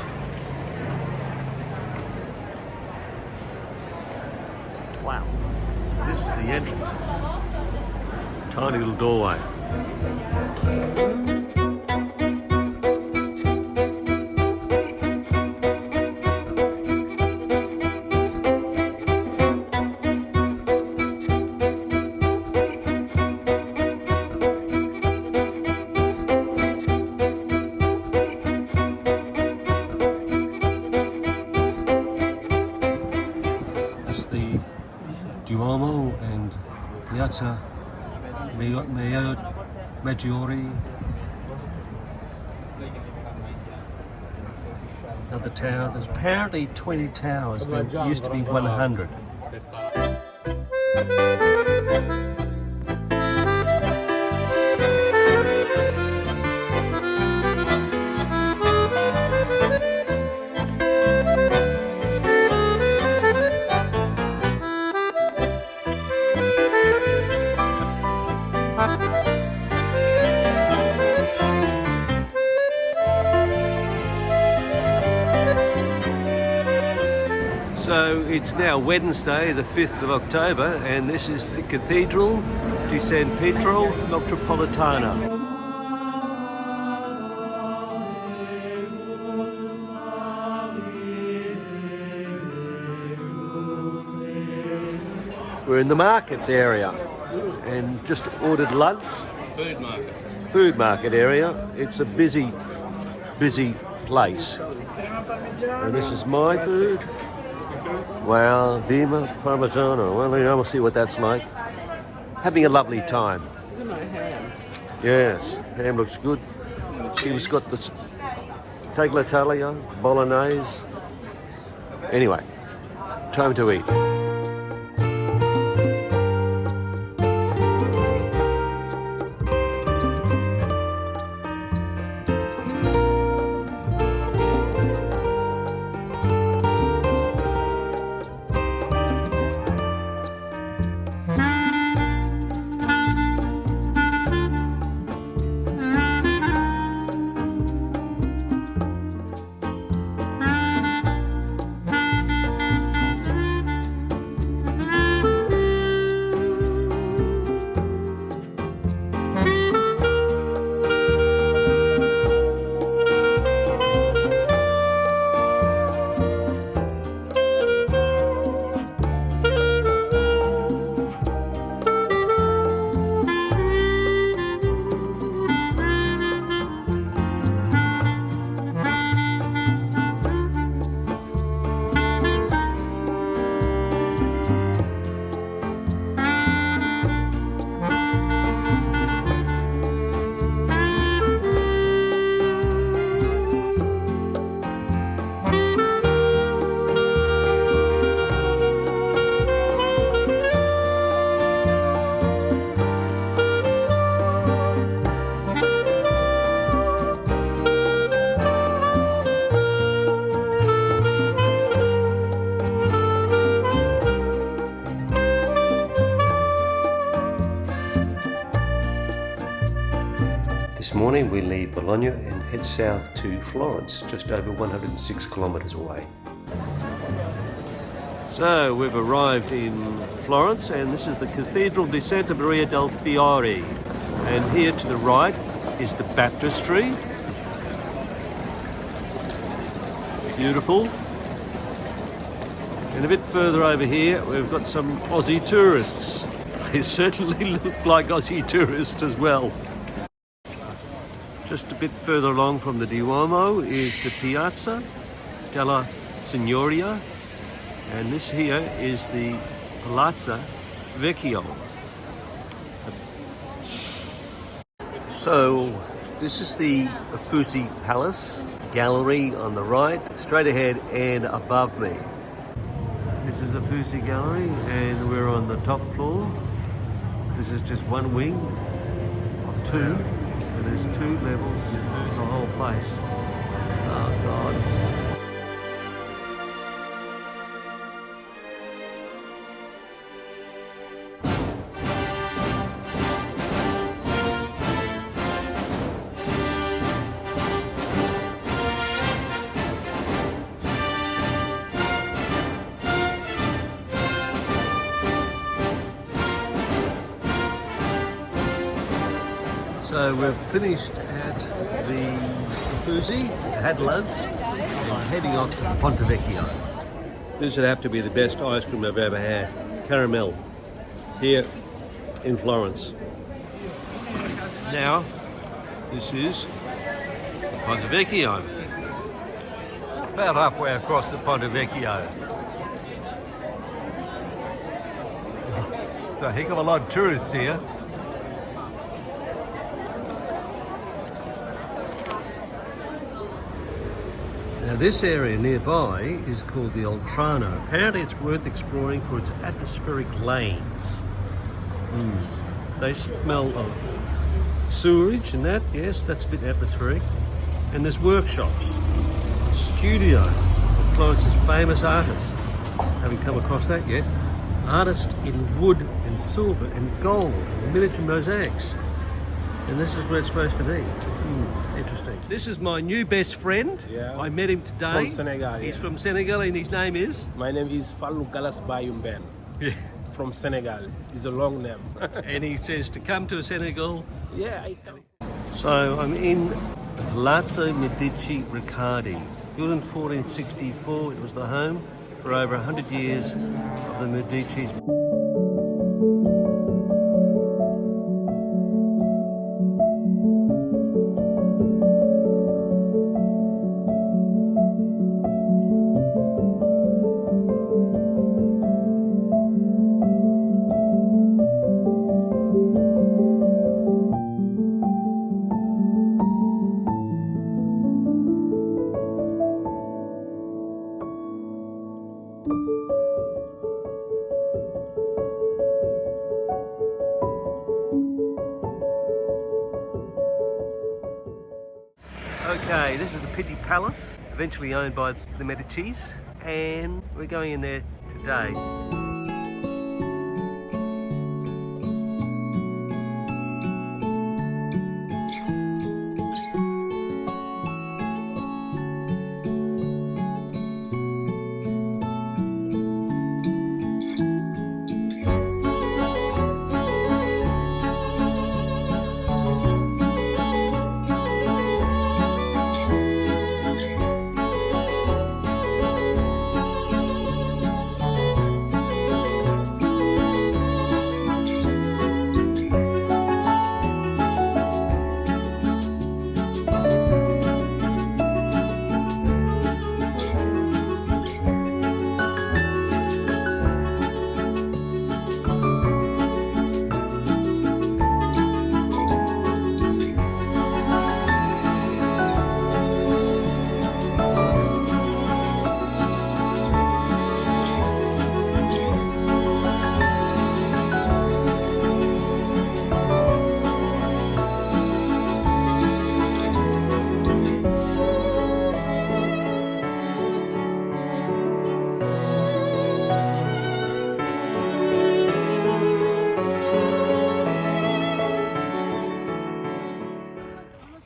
Wow. So this is the entrance. Tiny little doorway. The Duomo and Piazza Maggiore. Another tower. There's apparently 20 towers. There used to be 100. It's now Wednesday, the 5th of October, and this is the Cathedral di San Pietro Metropolitana. We're in the markets area and just ordered lunch. Food market. Food market area. It's a busy place. And this is my food. Wow, Vima Parmigiano. Well, we'll see what that's like. Having a lovely time. Look at my ham. Yes, ham looks good. Kim's got the tagliatelle, bolognese. Anyway, time to eat. This morning we leave Bologna and head south to Florence, just over 106 kilometres away. So we've arrived in Florence, and this is the Cathedral di Santa Maria del Fiore. And here to the right is the baptistry. Beautiful. And a bit further over here we've got some Aussie tourists. They certainly look like Aussie tourists as well. Just a bit further along from the Duomo is the Piazza della Signoria, and this here is the Palazzo Vecchio. So this is the Uffizi Palace Gallery on the right, straight ahead and above me. This is the Uffizi Gallery, and we're on the top floor. This is just one wing of two. There's two levels of the whole place. Oh God. So we've finished at the Uffizi, had lunch, and heading off to the Ponte Vecchio. This would have to be the best ice cream I've ever had. Caramel, here in Florence. Now, this is the Ponte Vecchio. About halfway across the Ponte Vecchio. It's a heck of a lot of tourists here. Now this area nearby is called the Oltrarno. Apparently it's worth exploring for its atmospheric lanes. They smell of sewerage and that, yes, that's a bit atmospheric. And there's workshops, studios of Florence's famous artists. Haven't come across that yet. Artists in wood and silver and gold and miniature mosaics. And this is where it's supposed to be. Interesting. This is my new best friend. Yeah. I met him today. From Senegal. He's yeah. from Senegal and his name is? My name is Fallou Galas Bayumben. Yeah. From Senegal. It's a long name. And he says to come to Senegal. Yeah, I come. So I'm in Palazzo Medici Riccardi. Built in 1464, it was the home for over 100 years of the Medicis. Okay, this is the Pitti Palace, eventually owned by the Medicis, and we're going in there today.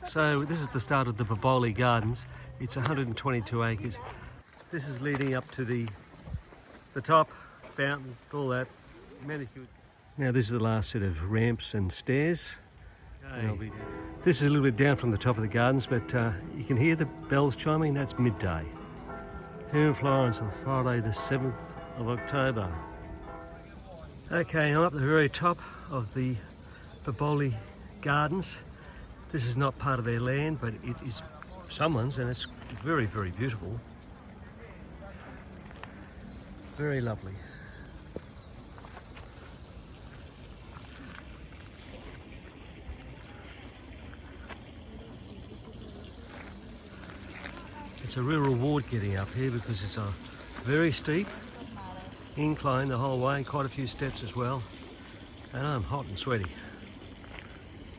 So this is the start of the Boboli Gardens. It's 122 acres. This is leading up to the top, fountain, all that, manicured. Now this is the last set of ramps and stairs. Okay. This is a little bit down from the top of the gardens, but you can hear the bells chiming. That's midday. Here in Florence on Friday the 7th of October. Okay, I'm up at the very top of the Boboli Gardens. This is not part of their land, but it is someone's, and it's very, very beautiful. Very lovely. It's a real reward getting up here because it's a very steep incline the whole way, quite a few steps as well, and I'm hot and sweaty.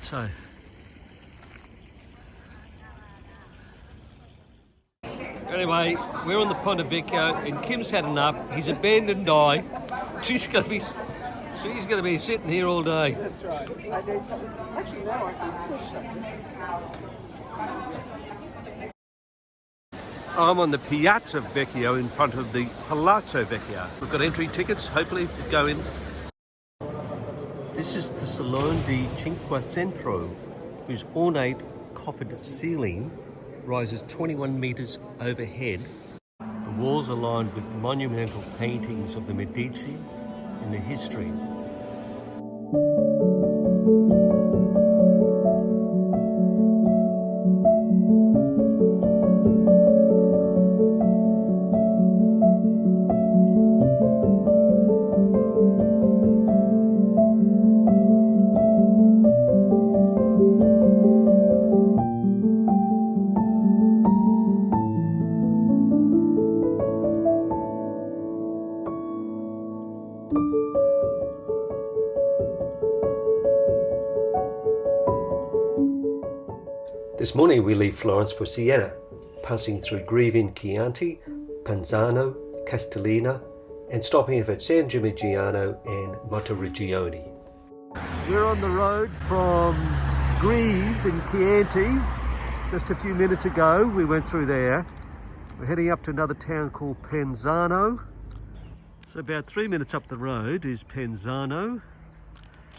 So anyway, we're on the Ponte Vecchio and Kim's had enough. He's abandoned Di. She's gonna be sitting here all day. That's right. Actually, no, I can push it. I'm on the Piazza Vecchio in front of the Palazzo Vecchio. We've got entry tickets, hopefully, to go in. This is the Salone di Cinquecento, whose ornate coffered ceiling rises 21 metres overhead. The walls are lined with monumental paintings of the Medici and their history. This morning we leave Florence for Siena, passing through Greve Chianti, Panzano, Castellina, and stopping off at San Gimignano and Monteriggioni. We're on the road from Greve in Chianti Just a few minutes ago, we went through there. We're heading up to another town called Penzano. So about 3 minutes up the road is Penzano.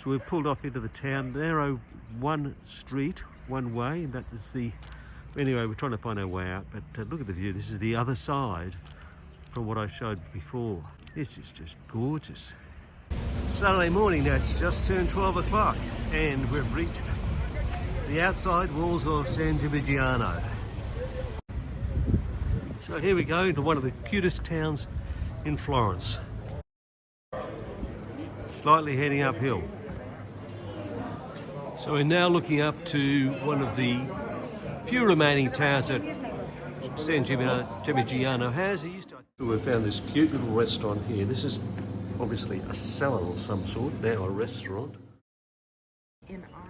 So we've pulled off into the town, narrow one street, one way, and that is the... Anyway, we're trying to find our way out, but look at the view. This is the other side from what I showed before. This is just gorgeous. Saturday morning now, it's just turned 12 o'clock, and we've reached the outside walls of San Gimignano. So here we go into one of the cutest towns in Florence. Slightly heading uphill. So we're now looking up to one of the few remaining towers that San Gimignano has. We found this cute little restaurant here. This is obviously a cellar of some sort, now a restaurant.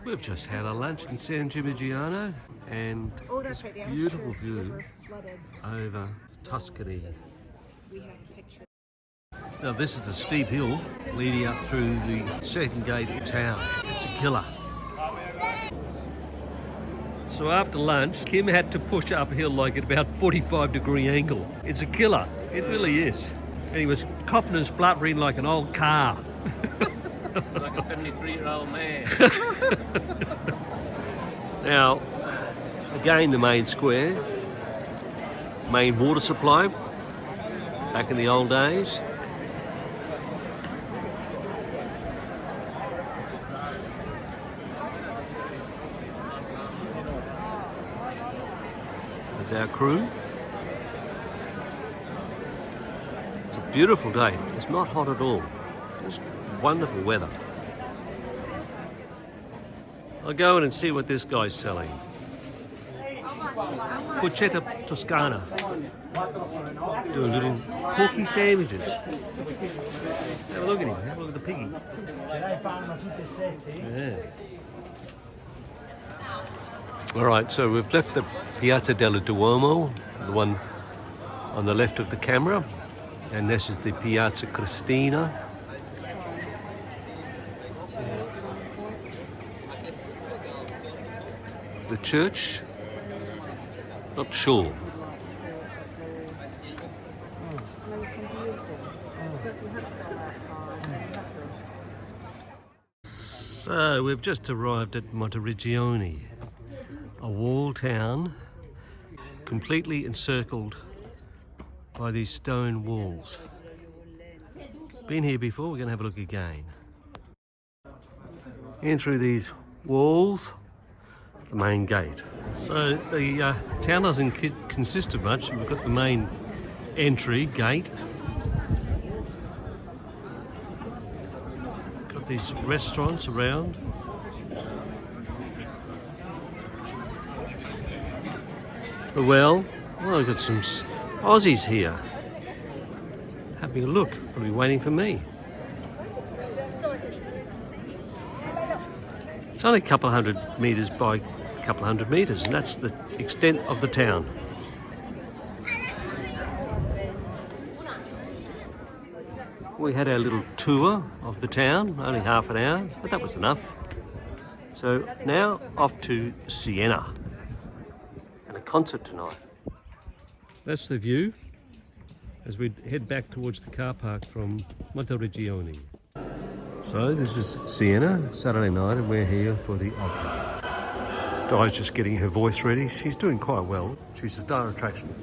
We've just had our lunch in San Gimignano, and this beautiful view over Tuscany. Now this is the steep hill leading up through the second gate of town. It's a killer. So after lunch, Kim had to push uphill like at about 45-degree angle. It's a killer, it really is. And he was coughing and spluttering like an old car. Like a 73-year-old man. Now, again the main square, main water supply, back in the old days. There's our crew. It's a beautiful day. It's not hot at all. It's wonderful weather. I'll go in and see what this guy's selling. Porchetta Toscana. Doing little porky sandwiches. Have a look at him. Have a look at the piggy. Yeah. All right, so we've left the Piazza del Duomo, the one on the left of the camera, and this is the Piazza Cristina. The church, not sure. So we've just arrived at Monteriggioni, a wall town completely encircled by these stone walls. Been here before, we're going to have a look again. In through these walls, the main gate. So the town doesn't consist of much. We've got the main entry gate. Got these restaurants around. The well. Oh, I've got some Aussies here. Having a look. Probably waiting for me. It's only a couple of 100 metres by a couple of 100 metres, and that's the extent of the town. We had our little tour of the town, only half an hour, but that was enough. So now off to Siena, and a concert tonight. That's the view as we head back towards the car park from Monteriggioni. So this is Siena, Saturday night, and we're here for the opera. Di's just getting her voice ready. She's doing quite well. She's a star attraction.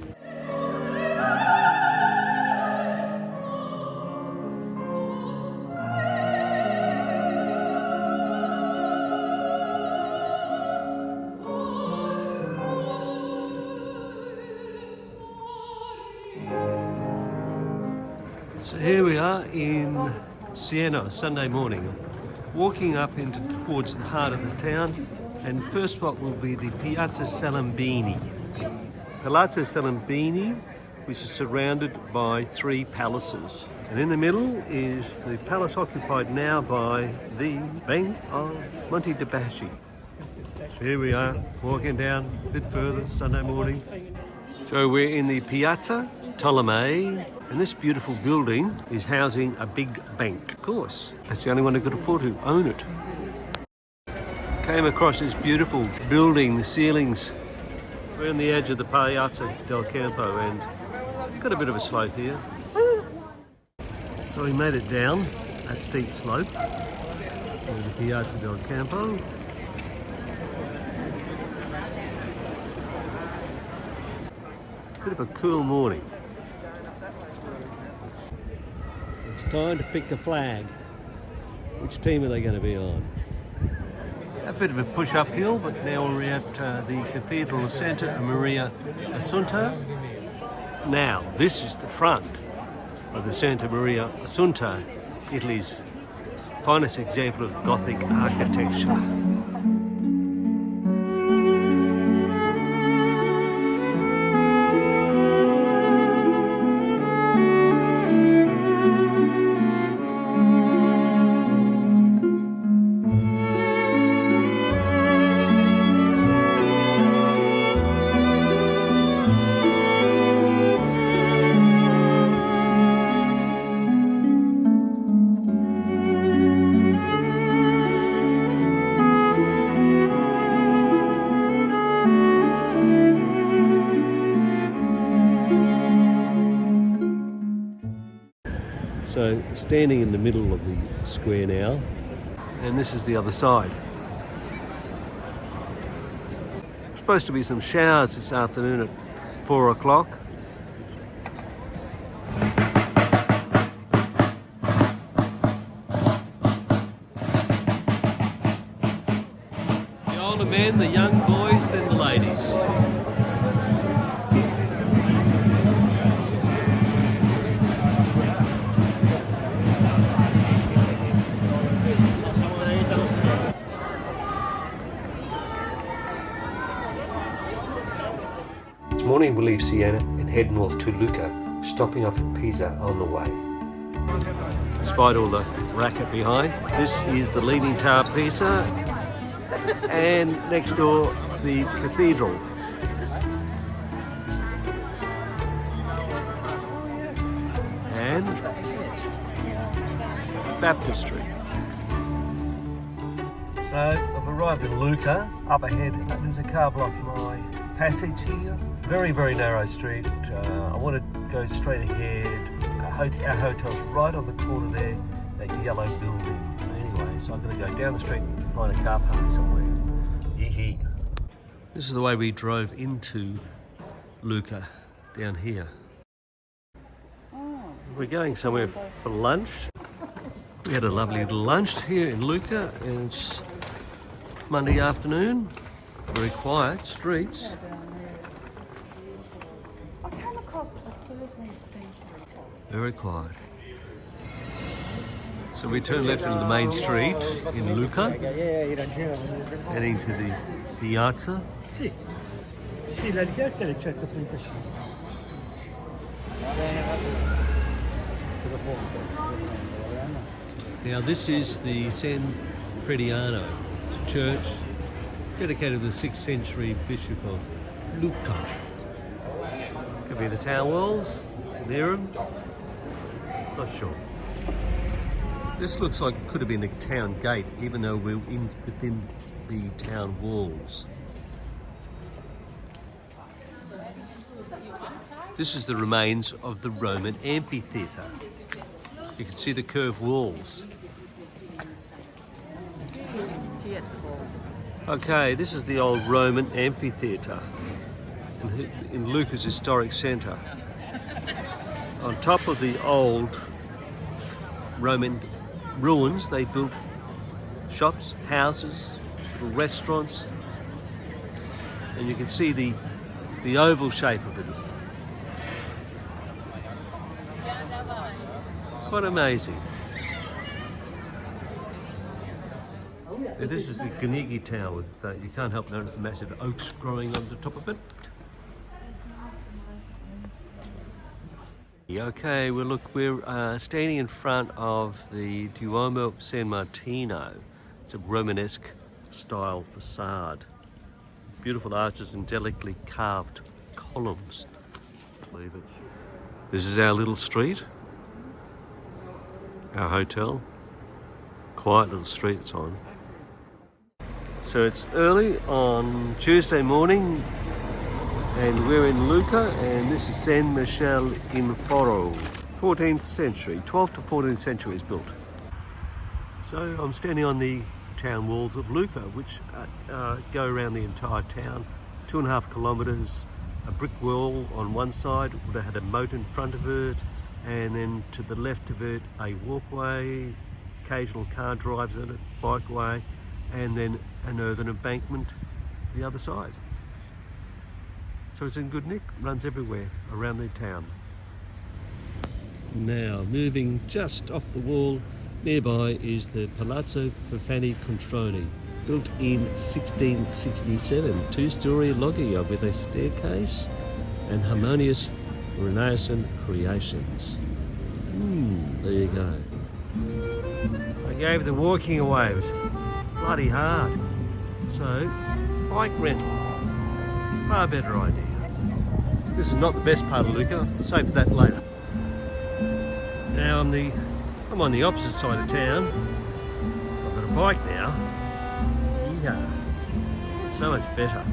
So here we are in Siena, Sunday morning, walking up towards the heart of the town, and first spot will be the Piazza Salimbeni. Palazzo Salimbeni, which is surrounded by 3 palaces. And in the middle is the palace occupied now by the Bank of Monte de Paschi. So here we are, walking down a bit further, Sunday morning. So we're in the Piazza Tolomei, and this beautiful building is housing a big bank. Of course, that's the only one who could afford to own it. Came across this beautiful building, the ceilings We're on the edge of the Piazza del Campo and got a bit of a slope here. So we made it down that steep slope to the Piazza del Campo. Bit of a cool morning. It's time to pick a flag. Which team are they going to be on? A bit of a push uphill, but now we're at the Cathedral of Santa Maria Assunta. Now, this is the front of the Santa Maria Assunta, Italy's finest example of Gothic architecture. So standing in the middle of the square now, and this is the other side. Supposed to be some showers this afternoon at 4 o'clock. The older men, the young boys, then the ladies. This morning we leave Siena and head north to Lucca, stopping off at Pisa on the way. Despite all the racket behind, this is the Leaning Tower of Pisa, and next door the cathedral. And baptistry. So I've arrived in Lucca. Up ahead there's a car blocking my passage here. Very, very narrow street. I want to go straight ahead. Our hotel's right on the corner there, that yellow building. Anyway, so I'm going to go down the street and find a car park somewhere. Yee-hee. This is the way we drove into Lucca, down here. We're going somewhere for lunch. We had a lovely little lunch here in Lucca, and it's Monday afternoon. Very quiet streets. Very quiet. So we turn left into the main street in Lucca, heading to the Piazza. Sì, sì, la richiesta è 135. Now this is the San Frediano. It's a church dedicated to the 6th century Bishop of Lucca. Could be the town walls, near them. Not sure. This looks like it could have been the town gate, even though we're within the town walls. This is the remains of the Roman amphitheatre. You can see the curved walls. Okay, this is the old Roman amphitheatre in Lucca's historic centre. On top of the old Roman ruins, they built shops, houses, little restaurants, and you can see the oval shape of it. Quite amazing. Now, this is the Gimignano Tower with, you can't help notice the massive oaks growing on the top of it. Okay, well look, we're standing in front of the Duomo of San Martino. It's a Romanesque style facade. Beautiful arches and delicately carved columns. Believe it. This is our little street, our hotel. Quiet little street it's on. So it's early on Tuesday morning. And we're in Lucca, and this is San Michele in Foro. 14th century, 12th to 14th century is built. So I'm standing on the town walls of Lucca, which go around the entire town, 2.5 kilometres, a brick wall on one side would have had a moat in front of it, and then to the left of it a walkway, occasional car drives on it, bikeway, and then an earthen embankment the other side. So it's in good nick, runs everywhere around the town. Now, moving just off the wall nearby is the Palazzo Perfani Controni, built in 1667, 2-storey loggia with a staircase and harmonious Renaissance creations. There you go. I gave the walking away, it was bloody hard. So, bike rental, far better idea. This is not the best part of Lucca, I'll save that later. Now I'm on the opposite side of town. I've got a bike now. Yeah, so much better.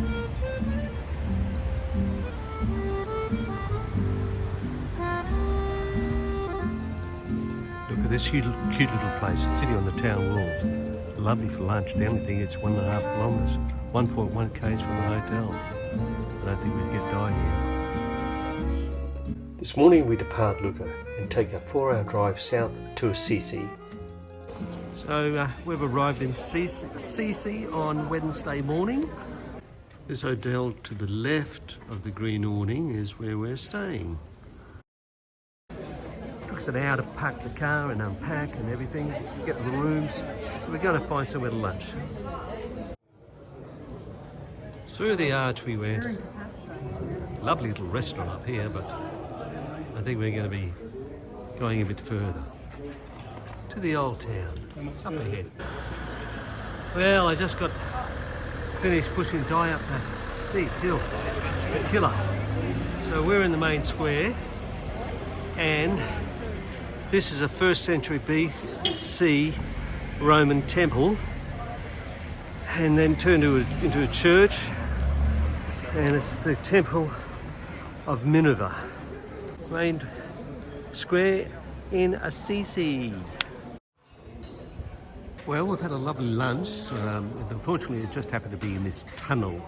Look at this cute little place, it's sitting on the town walls. Lovely for lunch. The only thing, it's 1.5 kilometres, 1.1 k's from the hotel. I don't think we'd get die here. This morning we depart Lucca and take a 4-hour drive south to Assisi. So we've arrived in Assisi on Wednesday morning. This hotel to the left of the green awning is where we're staying. It took us an hour to park the car and unpack and everything, get the rooms, so we're going to find somewhere to lunch. Through the arch we went. Lovely little restaurant up here, but I think we're going to be going a bit further. To the old town, up ahead. Well, I just got finished pushing Di up that steep hill. It's a killer. So we're in the main square, and this is a 1st century BC Roman temple, and then turned into a church, and it's the Temple of Minerva. Main square in Assisi. Well, we've had a lovely lunch, and unfortunately it just happened to be in this tunnel.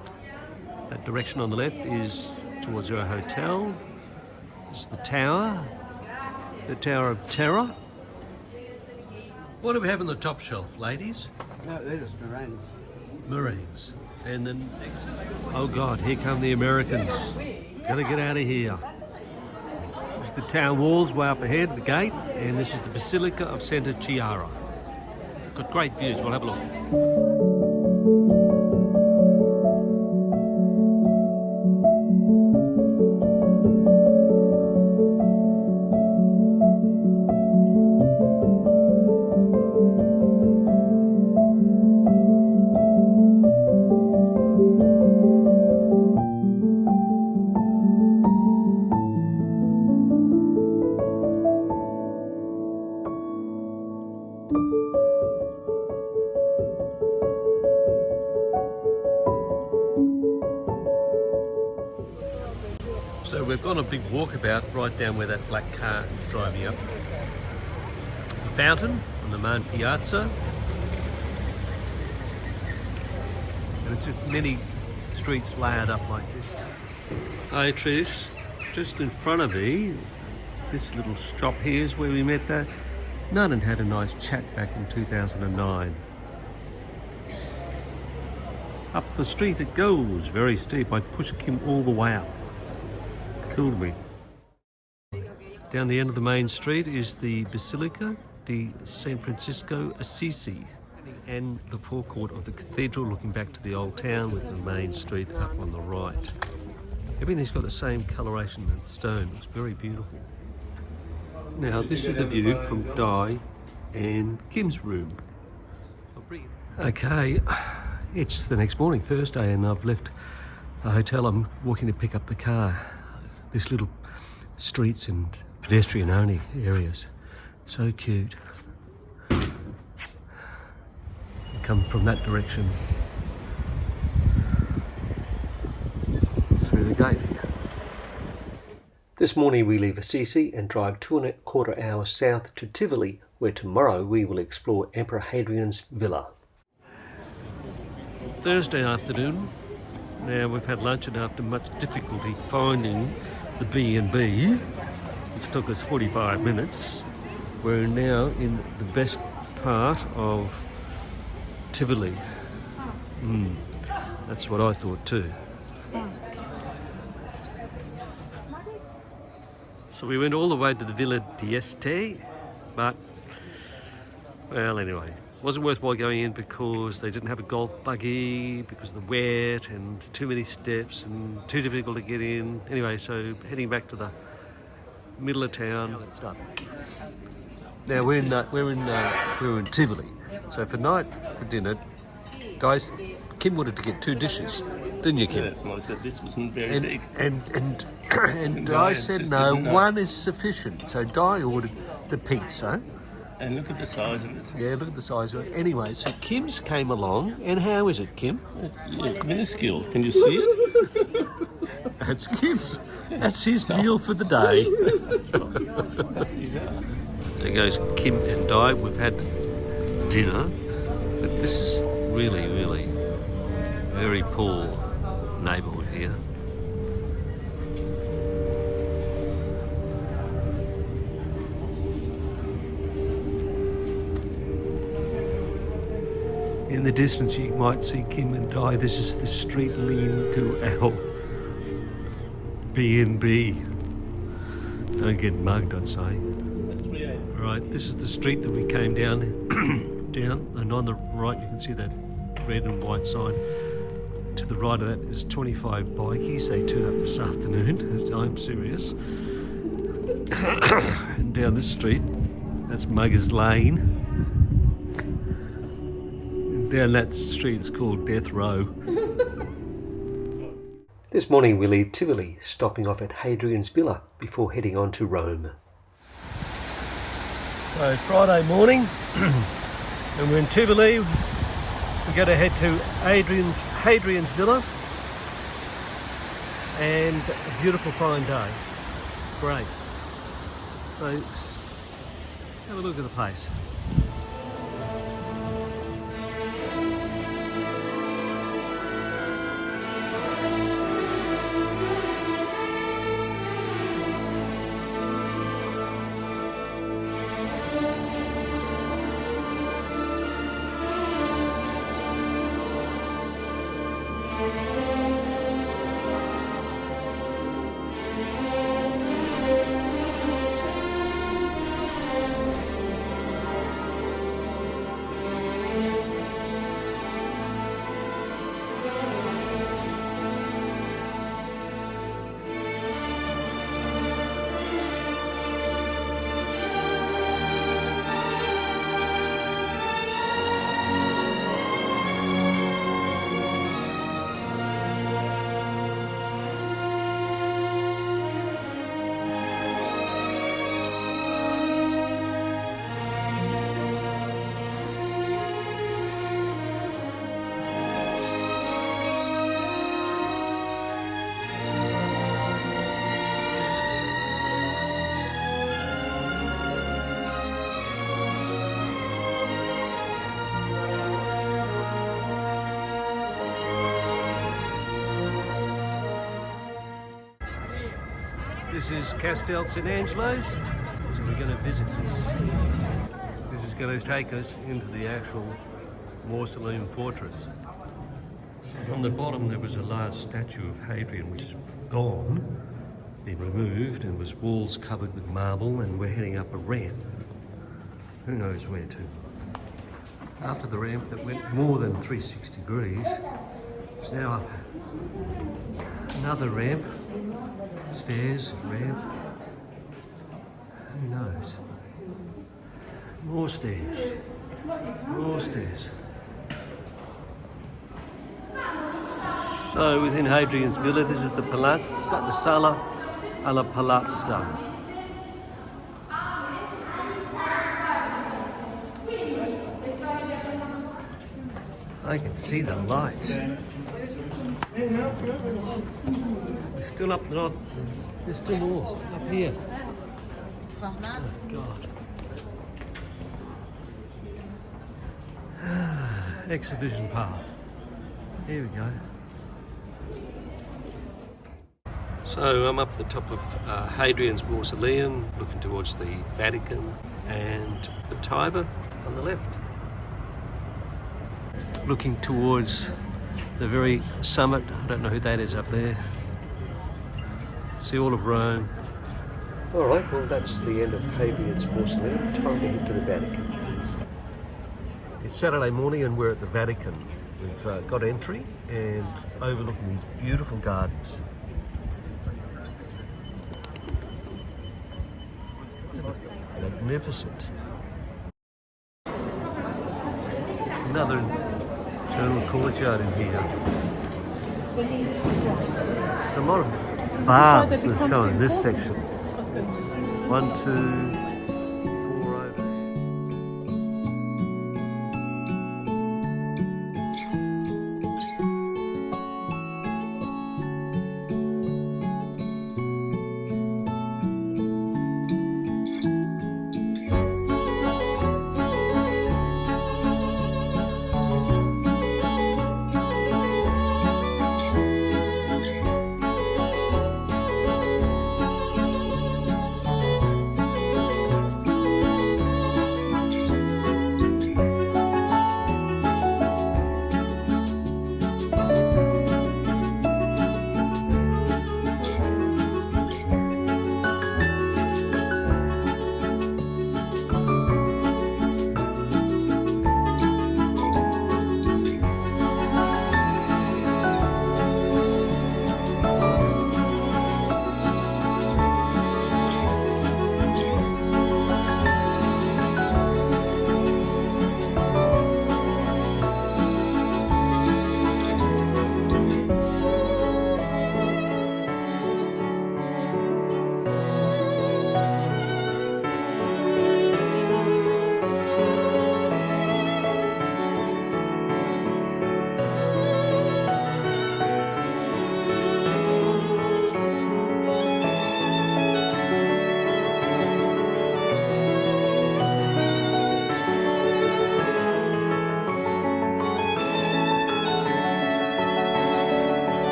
That direction on the left is towards our hotel. This is the Tower of Terror. What do we have on the top shelf, ladies? No, they're just meringues. Meringues. And then, oh God, here come the Americans. Gotta get out of here. This is the town walls way up ahead, the gate, and this is the Basilica of Santa Chiara. Got great views, we'll have a look. So we've gone a big walkabout right down where that black car is driving up. The fountain on the main piazza. And it's just many streets layered up like this. Hi Trish, just in front of me, this little shop here is where we met that nun and had a nice chat back in 2009. Up the street it goes, very steep. I pushed Kim all the way up. Cooled me. Down the end of the main street is the Basilica di San Francisco Assisi and the forecourt of the cathedral, looking back to the old town with the main street up on the right. Everything's got the same coloration and stone. It's very beautiful. Now this is the view from Di and Kim's room. Okay, it's the next morning, Thursday, and I've left the hotel. I'm walking to pick up the car. This little streets and pedestrian only areas. So cute. Come from that direction through the gate date here. This morning we leave Assisi and drive 2¼ hours south to Tivoli, where tomorrow we will explore Emperor Hadrian's villa. Thursday afternoon. Now we've had lunch, and after much difficulty finding the B&B, which took us 45 minutes, we're now in the best part of Tivoli. That's what I thought too. So we went all the way to the Villa d'Este, but, well, anyway, wasn't worthwhile going in because they didn't have a golf buggy, because of the wet and too many steps and too difficult to get in. Anyway, so heading back to the middle of town. Now we're in Tivoli. So for dinner, guys, Kim wanted to get 2 dishes, didn't you, Kim? Yes, and I said this wasn't very big. And Di said no, one is sufficient. So Di ordered the pizza. And look at the size of it. Yeah, look at the size of it. Anyway, so Kim's came along, and how is it, Kim? It's minuscule. Can you see it? That's Kim's. That's his meal for the day. That's his There goes Kim and Di. We've had dinner, but this is really, really very poor neighbourhood here. In the distance you might see Kim and Di. This is the street leading to our B&B. Don't get mugged, I'd say. Right, this is the street that we came down, and on the right you can see that red and white sign. To the right of that is 25 bikies. They turned up this afternoon. I'm serious. And down this street, that's Muggers Lane. And down that street is called Death Row. This morning we leave Tivoli, stopping off at Hadrian's villa before heading on to Rome. So Friday morning, and we're in Tivoli. We're going to head to Hadrian's villa, and a beautiful fine day. Great. So have a look at the place. This is Castel St. Angelo's, so we're going to visit this. This is going to take us into the actual Mausoleum fortress. On the bottom there was a large statue of Hadrian which is gone, been removed, and was walls covered with marble, and we're heading up a ramp. Who knows where to. After the ramp that went more than 360 degrees, it's now up another ramp. Stairs, ramp, who knows? More stairs, more stairs. So within Hadrian's villa, this is the Palazzo, the Sala alla Palazzo. I can see the light. We're still up not. There's still more up here. Oh God. Exhibition path. Here we go. So I'm up at the top of Hadrian's Mausoleum, looking towards the Vatican and the Tiber on the left. Looking towards the very summit. I don't know who that is up there. See all of Rome. All right, well that's the end of Hadrian's Mausoleum. Time to head to the Vatican. It's Saturday morning and we're at the Vatican. We've got entry and overlooking these beautiful gardens. Magnificent. Another internal courtyard in here. It's a lot of baths that are shown in this section. 1, 2, 4 over.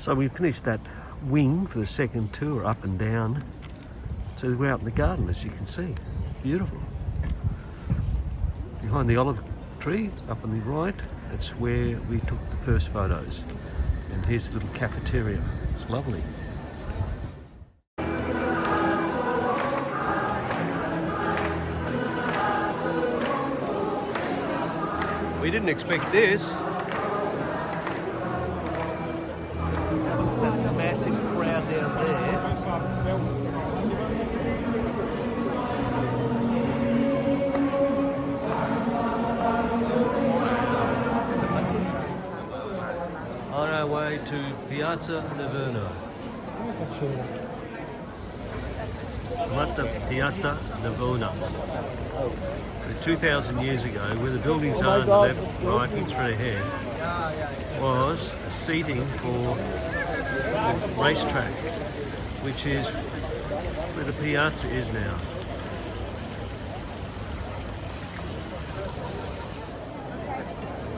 So we finished that wing for the second tour, up and down. So we're out in the garden, as you can see. Beautiful. Behind the olive tree, up on the right, that's where we took the first photos. And here's a little cafeteria. It's lovely. We didn't expect this. That massive crowd down there. On our way to Piazza Verona. What the Piazza Verona? 2,000 years ago, where the buildings are on the left, right and straight ahead, was seating for the racetrack, which is where the piazza is now.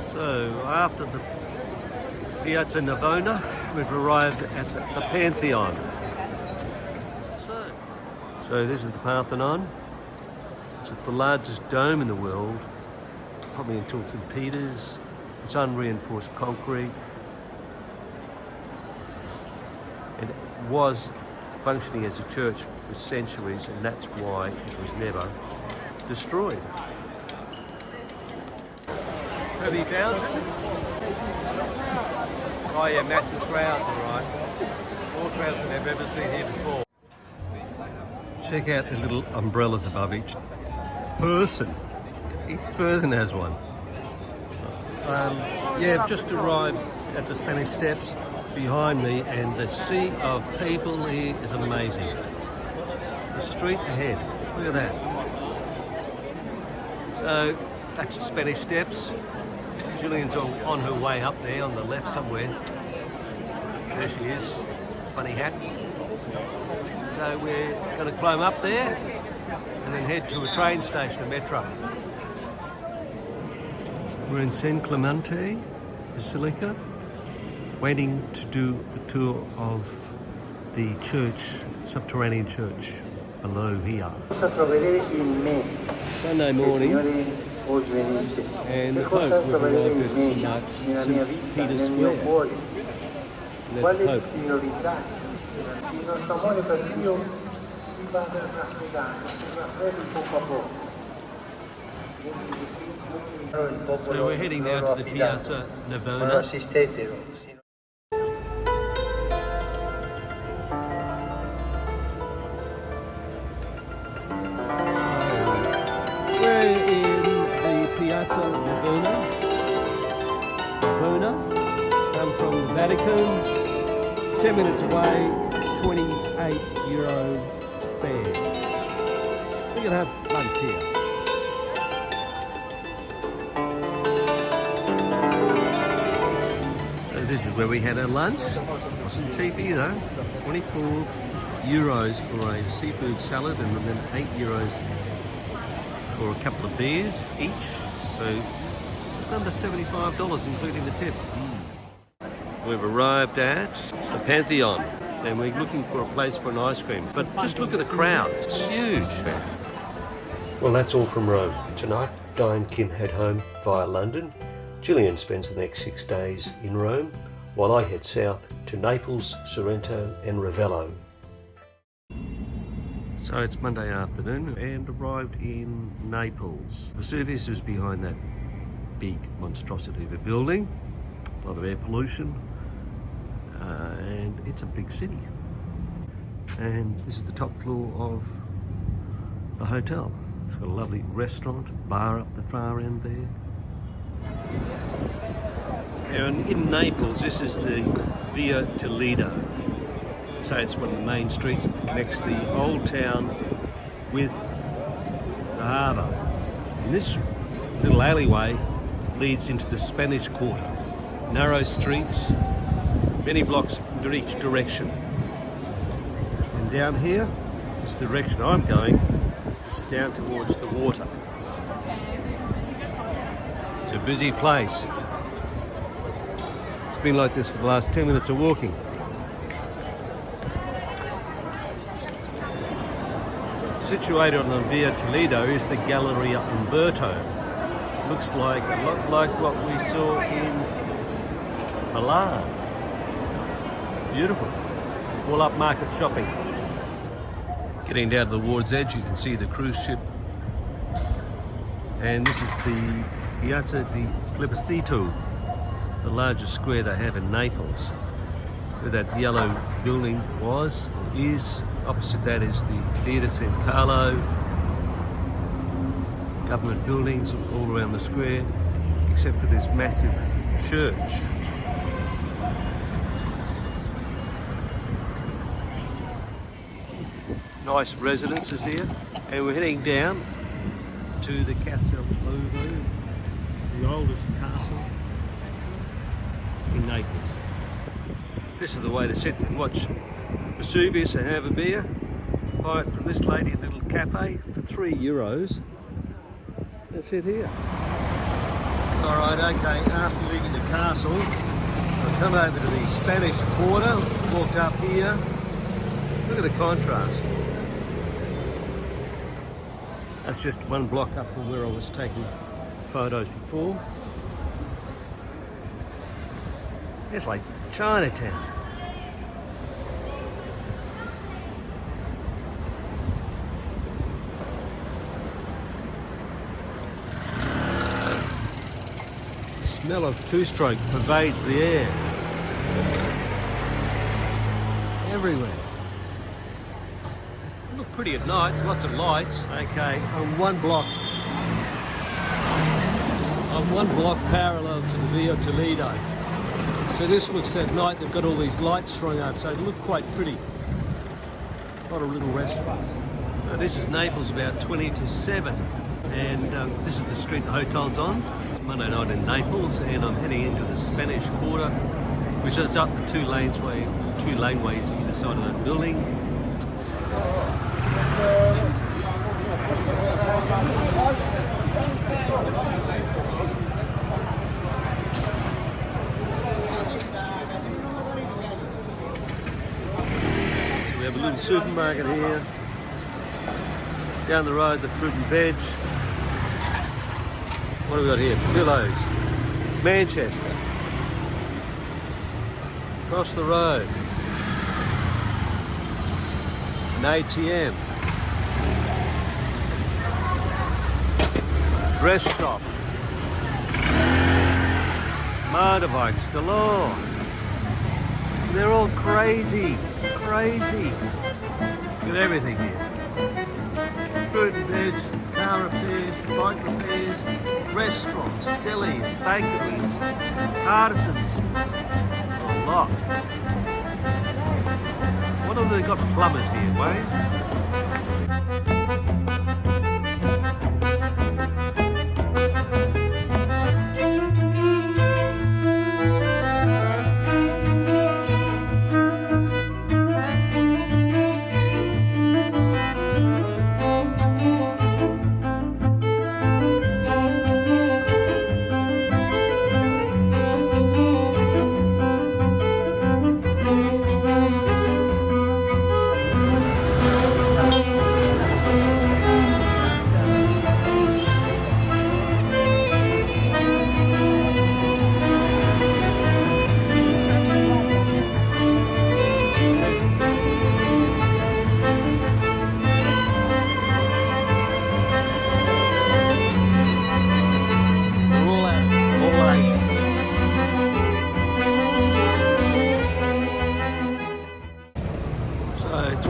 So after the Piazza Navona, we've arrived at the Pantheon. So this is the Parthenon. It's the largest dome in the world, probably until St. Peter's. It's unreinforced concrete. It was functioning as a church for centuries, and that's why it was never destroyed. Have you found it? Oh yeah, massive crowds, all right. More crowds than I've ever seen here before. Check out the little umbrellas above each person. Each person has one. Yeah, I've just arrived at the Spanish Steps behind me, and the sea of people here is amazing. The street ahead, look at that. So that's the Spanish Steps. Gillian's on her way up there on the left somewhere. There she is, funny hat. So we're going to climb up there and then head to a train station, a metro. We're in San Clemente Basilica, waiting to do the tour of the church, subterranean church below here. Sunday morning, and the Pope will arrive at St. Peter's Square. And that's the Pope. So we're heading now to the Piazza Navona. We're in the Piazza Navona. Come from the Vatican, 10 minutes away, €28 fare. We're going to have lunch here. This is where we had our lunch. Wasn't cheap either. €24 for a seafood salad, and then €8 for a couple of beers each. So just under $75, including the tip. We've arrived at the Pantheon, and we're looking for a place for an ice cream. But just look at the crowds. It's huge. Well, that's all from Rome. Tonight, Di and Kim head home via London. Gillian spends the next 6 days in Rome, while I head south to Naples, Sorento and Ravello. So it's Monday afternoon and arrived in Naples. Vesuvius is behind that big monstrosity of a building, a lot of air pollution, and it's a big city. And this is the top floor of the hotel. It's got a lovely restaurant, bar up the far end there. And in Naples, this is the Via Toledo. So it's one of the main streets that connects the old town with the harbour. And this little alleyway leads into the Spanish Quarter. Narrow streets, many blocks in each direction. And down here is the direction I'm going. This is down towards the water. It's a busy place. It's been like this for the last 10 minutes of walking. Situated on the Via Toledo is the Galleria Umberto. Looks like a lot like what we saw in Milan. Beautiful. All upmarket shopping. Getting down to the water's edge, you can see the cruise ship. And this is the Piazza di Plebiscito, the largest square they have in Naples, where that yellow building was, or is. Opposite that is the Via San Carlo, government buildings all around the square, except for this massive church. Nice residences here, and we're heading down to the Castel Ovo, the oldest castle in Naples. This is the way to sit and watch Vesuvius and have a beer. Buy it from this lady at the little cafe for €3. That's it here. Alright, okay, after leaving the castle, I've come over to the Spanish Quarter, walked up here. Look at the contrast. That's just one block up from where I was taking photos before. It's like Chinatown. smell of two-stroke pervades the air. Everywhere. Look pretty at night, lots of lights. Okay, on one block parallel to the Via Toledo. So this looks at night, they've got all these lights strung up, so they look quite pretty. A lot of little restaurants. So this is Naples about 20 to 7, and this is the street the hotel's on. It's Monday night in Naples, and I'm heading into the Spanish Quarter, which is up the two laneways either side of that building. We have a little supermarket here. Down the road, the fruit and veg. What have we got here? Pillows. Manchester. Across the road. An ATM. Dress shop. Motorbikes galore. They're all crazy. Crazy. Let's get everything here. Fruit and veg, car repairs, bike repairs, restaurants, delis, bakeries, artisans. A lot. What have they got for plumbers here, Wayne?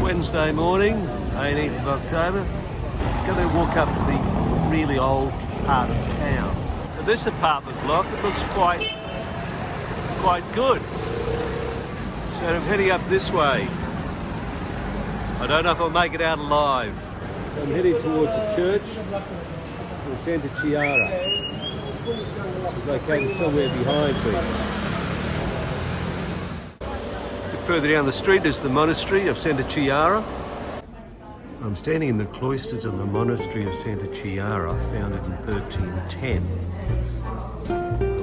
Wednesday morning, 18th of October. Going to walk up to the really old part of town. Now this apartment block, it looks quite good. So I'm heading up this way. I don't know if I'll make it out alive. So I'm heading towards a church called Santa Chiara. It's located somewhere behind me. Further down the street is the monastery of Santa Chiara. I'm standing in the cloisters of the monastery of Santa Chiara, founded in 1310. I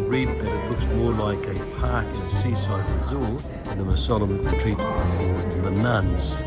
read that it looks more like a park in a seaside resort than a solemn retreat for the nuns.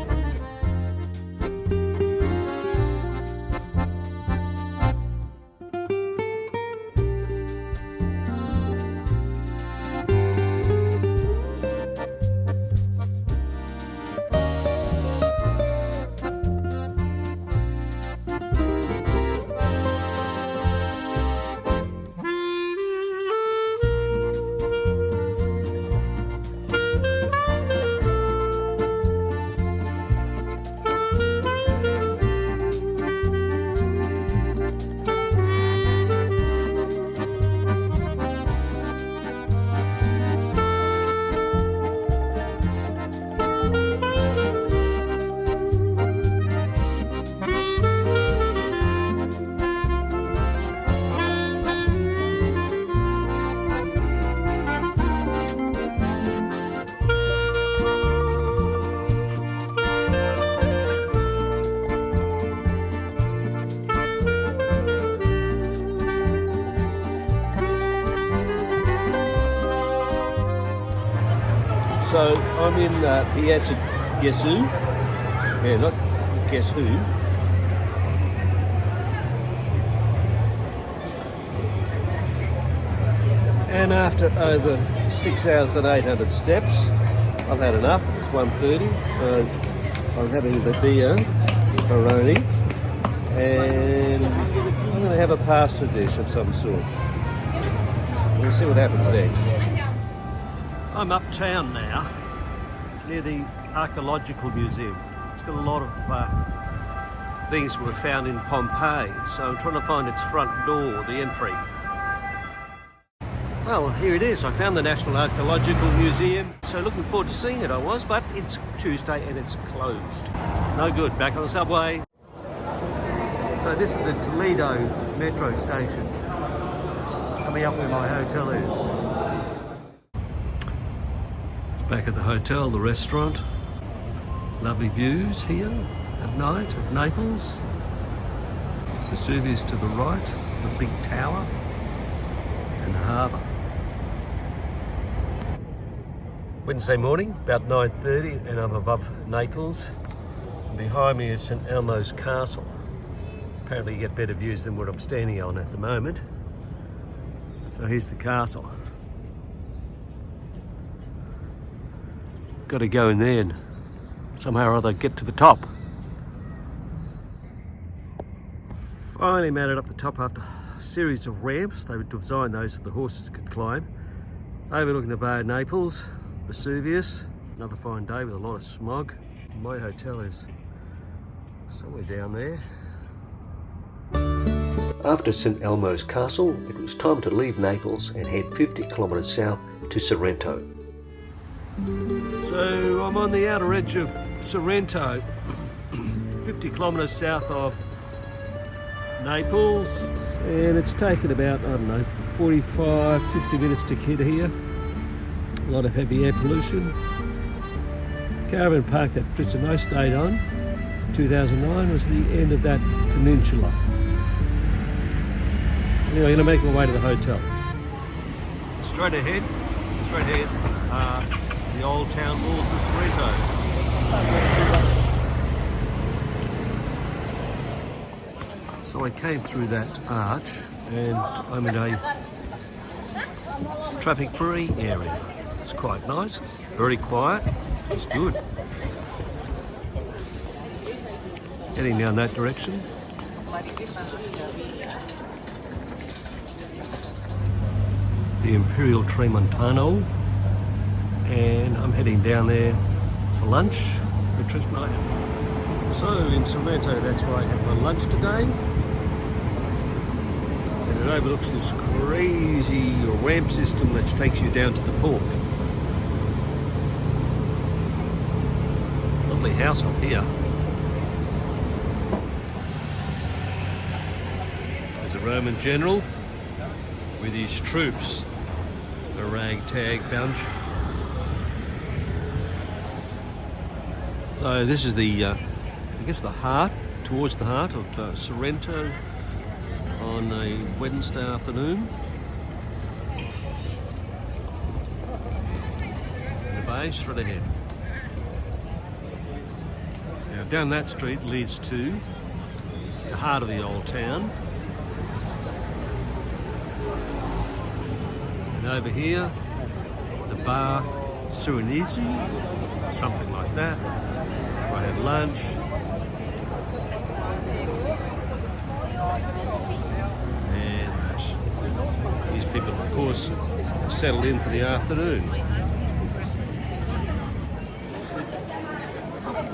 So I'm in Piazza Guess Who? Yeah, not Guess Who. And after over 6,800 steps, I've had enough. It's 1:30, so I'm having the beer, Verona, and I'm going to have a pasta dish of some sort. We'll see what happens next. I'm uptown now, near the Archaeological Museum. It's got a lot of things that were found in Pompeii, so I'm trying to find its front door, the entry. Well, here it is. I found the National Archaeological Museum, so looking forward to seeing it I was, but it's Tuesday and it's closed. No good, back on the subway. So this is the Toledo metro station, coming up where my hotel is. It's back at the hotel, the restaurant. Lovely views here at night of Naples. Vesuvius to the right, the big tower, and the harbour. Wednesday morning, about 9:30, and I'm above Naples. And behind me is St Elmo's Castle. Apparently you get better views than what I'm standing on at the moment. So here's the castle. Got to go in there and somehow or other get to the top. Finally made it up the top after a series of ramps. They would design those so the horses could climb. Overlooking the Bay of Naples, Vesuvius. Another fine day with a lot of smog. My hotel is somewhere down there. After St Elmo's Castle, it was time to leave Naples and head 50 kilometres south to Sorento. So I'm on the outer edge of Sorento, 50 kilometres south of Naples, and it's taken about, I don't know, 45, 50 minutes to get here. A lot of heavy air pollution. Caravan park that Prince of Mo stayed on, 2009, was the end of that peninsula. Anyway, I'm going to make my way to the hotel. Straight ahead, the old town walls of Sorento. So I came through that arch and I'm in a traffic-free area. It's quite nice, very quiet, it's good. Heading down that direction. The Imperial Tramontano, and I'm heading down there for lunch with Trish and I. So in Sorento, that's where I had my lunch today, and it overlooks this crazy ramp system that takes you down to the port. Lovely house up here. There's a Roman general with his troops, a ragtag bunch. So this is the, I guess the heart, towards the heart of Sorento on a Wednesday afternoon. The bay straight ahead. Now down that street leads to the heart of the old town. And over here, the bar Surinese, something like that. I had lunch. And these people, of course, settled in for the afternoon.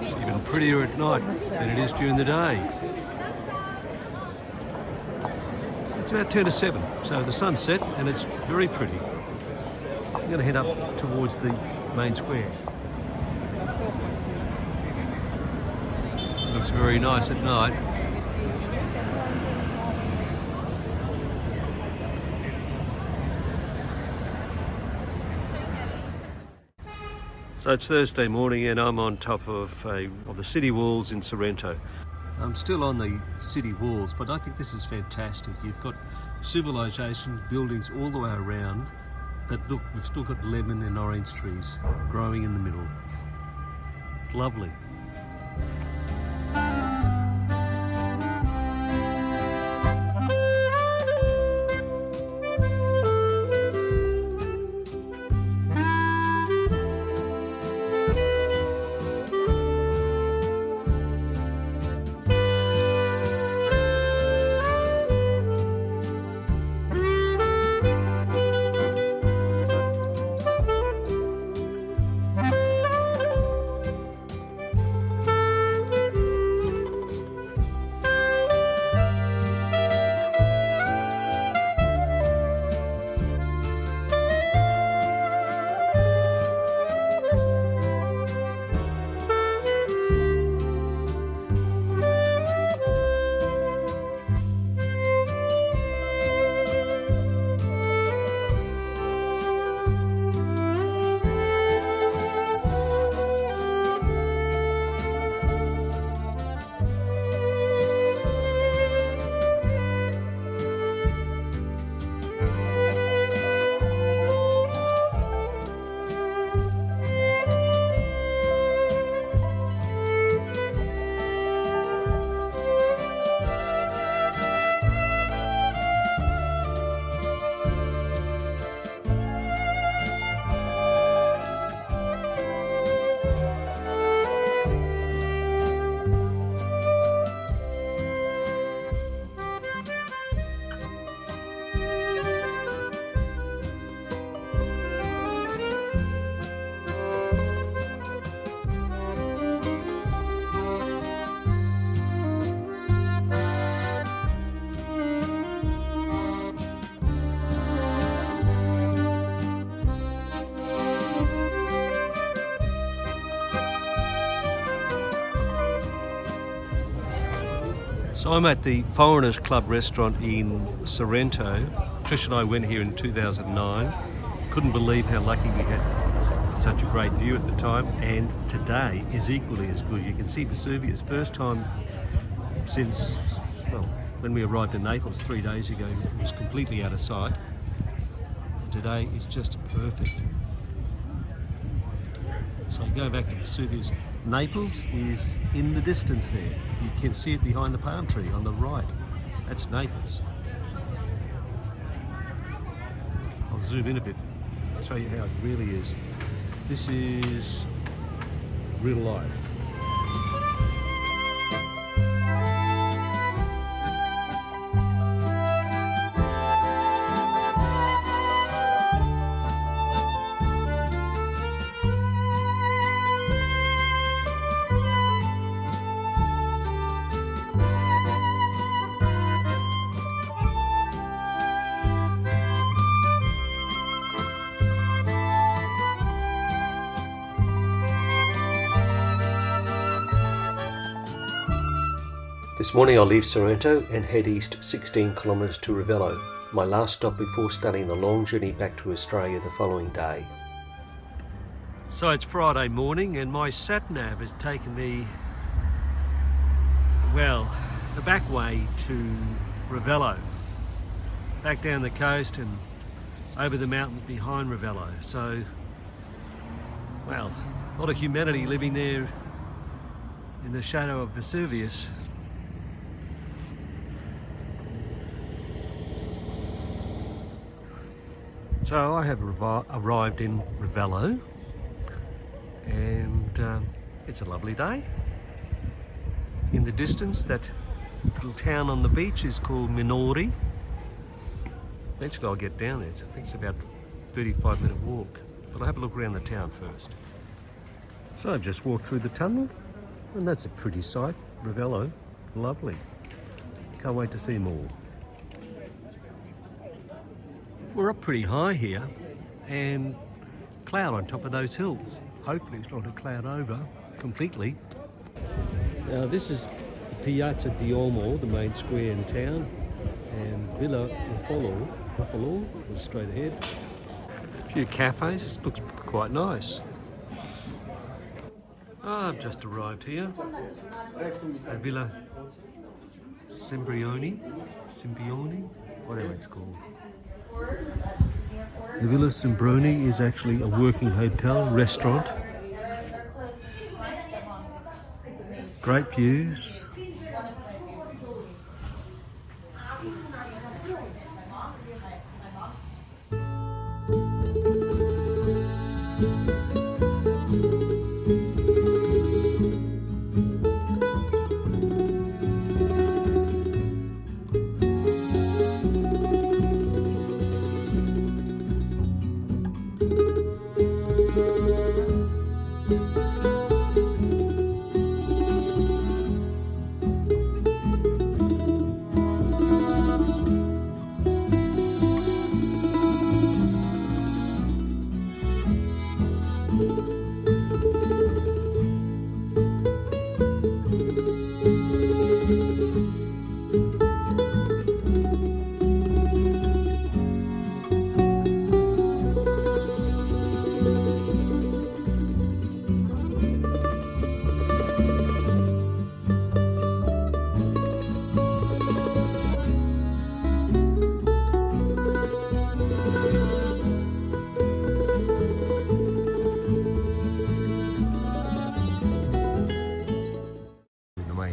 It's even prettier at night than it is during the day. It's about 10 to 7, so the sun's set and it's very pretty. I'm going to head up towards the main square. It looks very nice at night. So it's Thursday morning and I'm on top of the city walls in Sorento. I'm still on the city walls, but I think this is fantastic. You've got civilization, buildings all the way around, but look, we've still got lemon and orange trees growing in the middle. It's lovely. So I'm at the Foreigners Club restaurant in Sorento. Trish and I went here in 2009. Couldn't believe how lucky we had such a great view at the time, and today is equally as good. You can see Vesuvius. First time since, well, when we arrived in Naples 3 days ago, it was completely out of sight. And today is just perfect. So going back to Vesuvius, Naples is in the distance there. You can see it behind the palm tree on the right. That's Naples. I'll zoom in a bit, show you how it really is. This is real life. This morning I'll leave Sorento and head east 16 kilometres to Ravello, my last stop before starting the long journey back to Australia the following day. So it's Friday morning and my sat-nav has taken me, well, the back way to Ravello, back down the coast and over the mountains behind Ravello. So, well, a lot of humanity living there in the shadow of Vesuvius. So I have arrived in Ravello, and it's a lovely day. In the distance, that little town on the beach is called Minori. Eventually I'll get down there. I think it's about a 35-minute walk, but I'll have a look around the town first. So I've just walked through the tunnel, and that's a pretty sight. Ravello, lovely. Can't wait to see more. We're up pretty high here, and cloud on top of those hills. Hopefully it's not a cloud over completely. Now this is the Piazza di Olmo, the main square in town, and Villa Ravello was straight ahead. A few cafes, it looks quite nice. I've just arrived here at Villa Simbrioni, whatever it's called. The Villa Simbrioni is actually a working hotel, restaurant. Great views.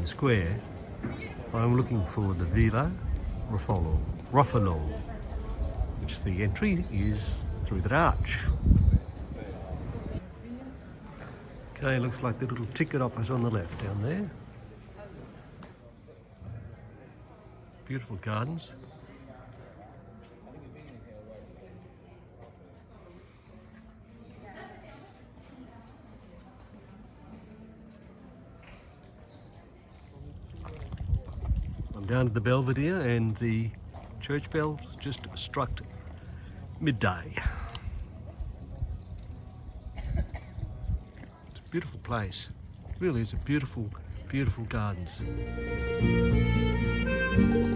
Square, I'm looking for the Villa Ravello, which the entry is through that arch. Okay, looks like the little ticket office on the left down there. Beautiful gardens. I'm down at the Belvedere and the church bell just struck midday. It's a beautiful place. It really is a beautiful, beautiful gardens. Thank you.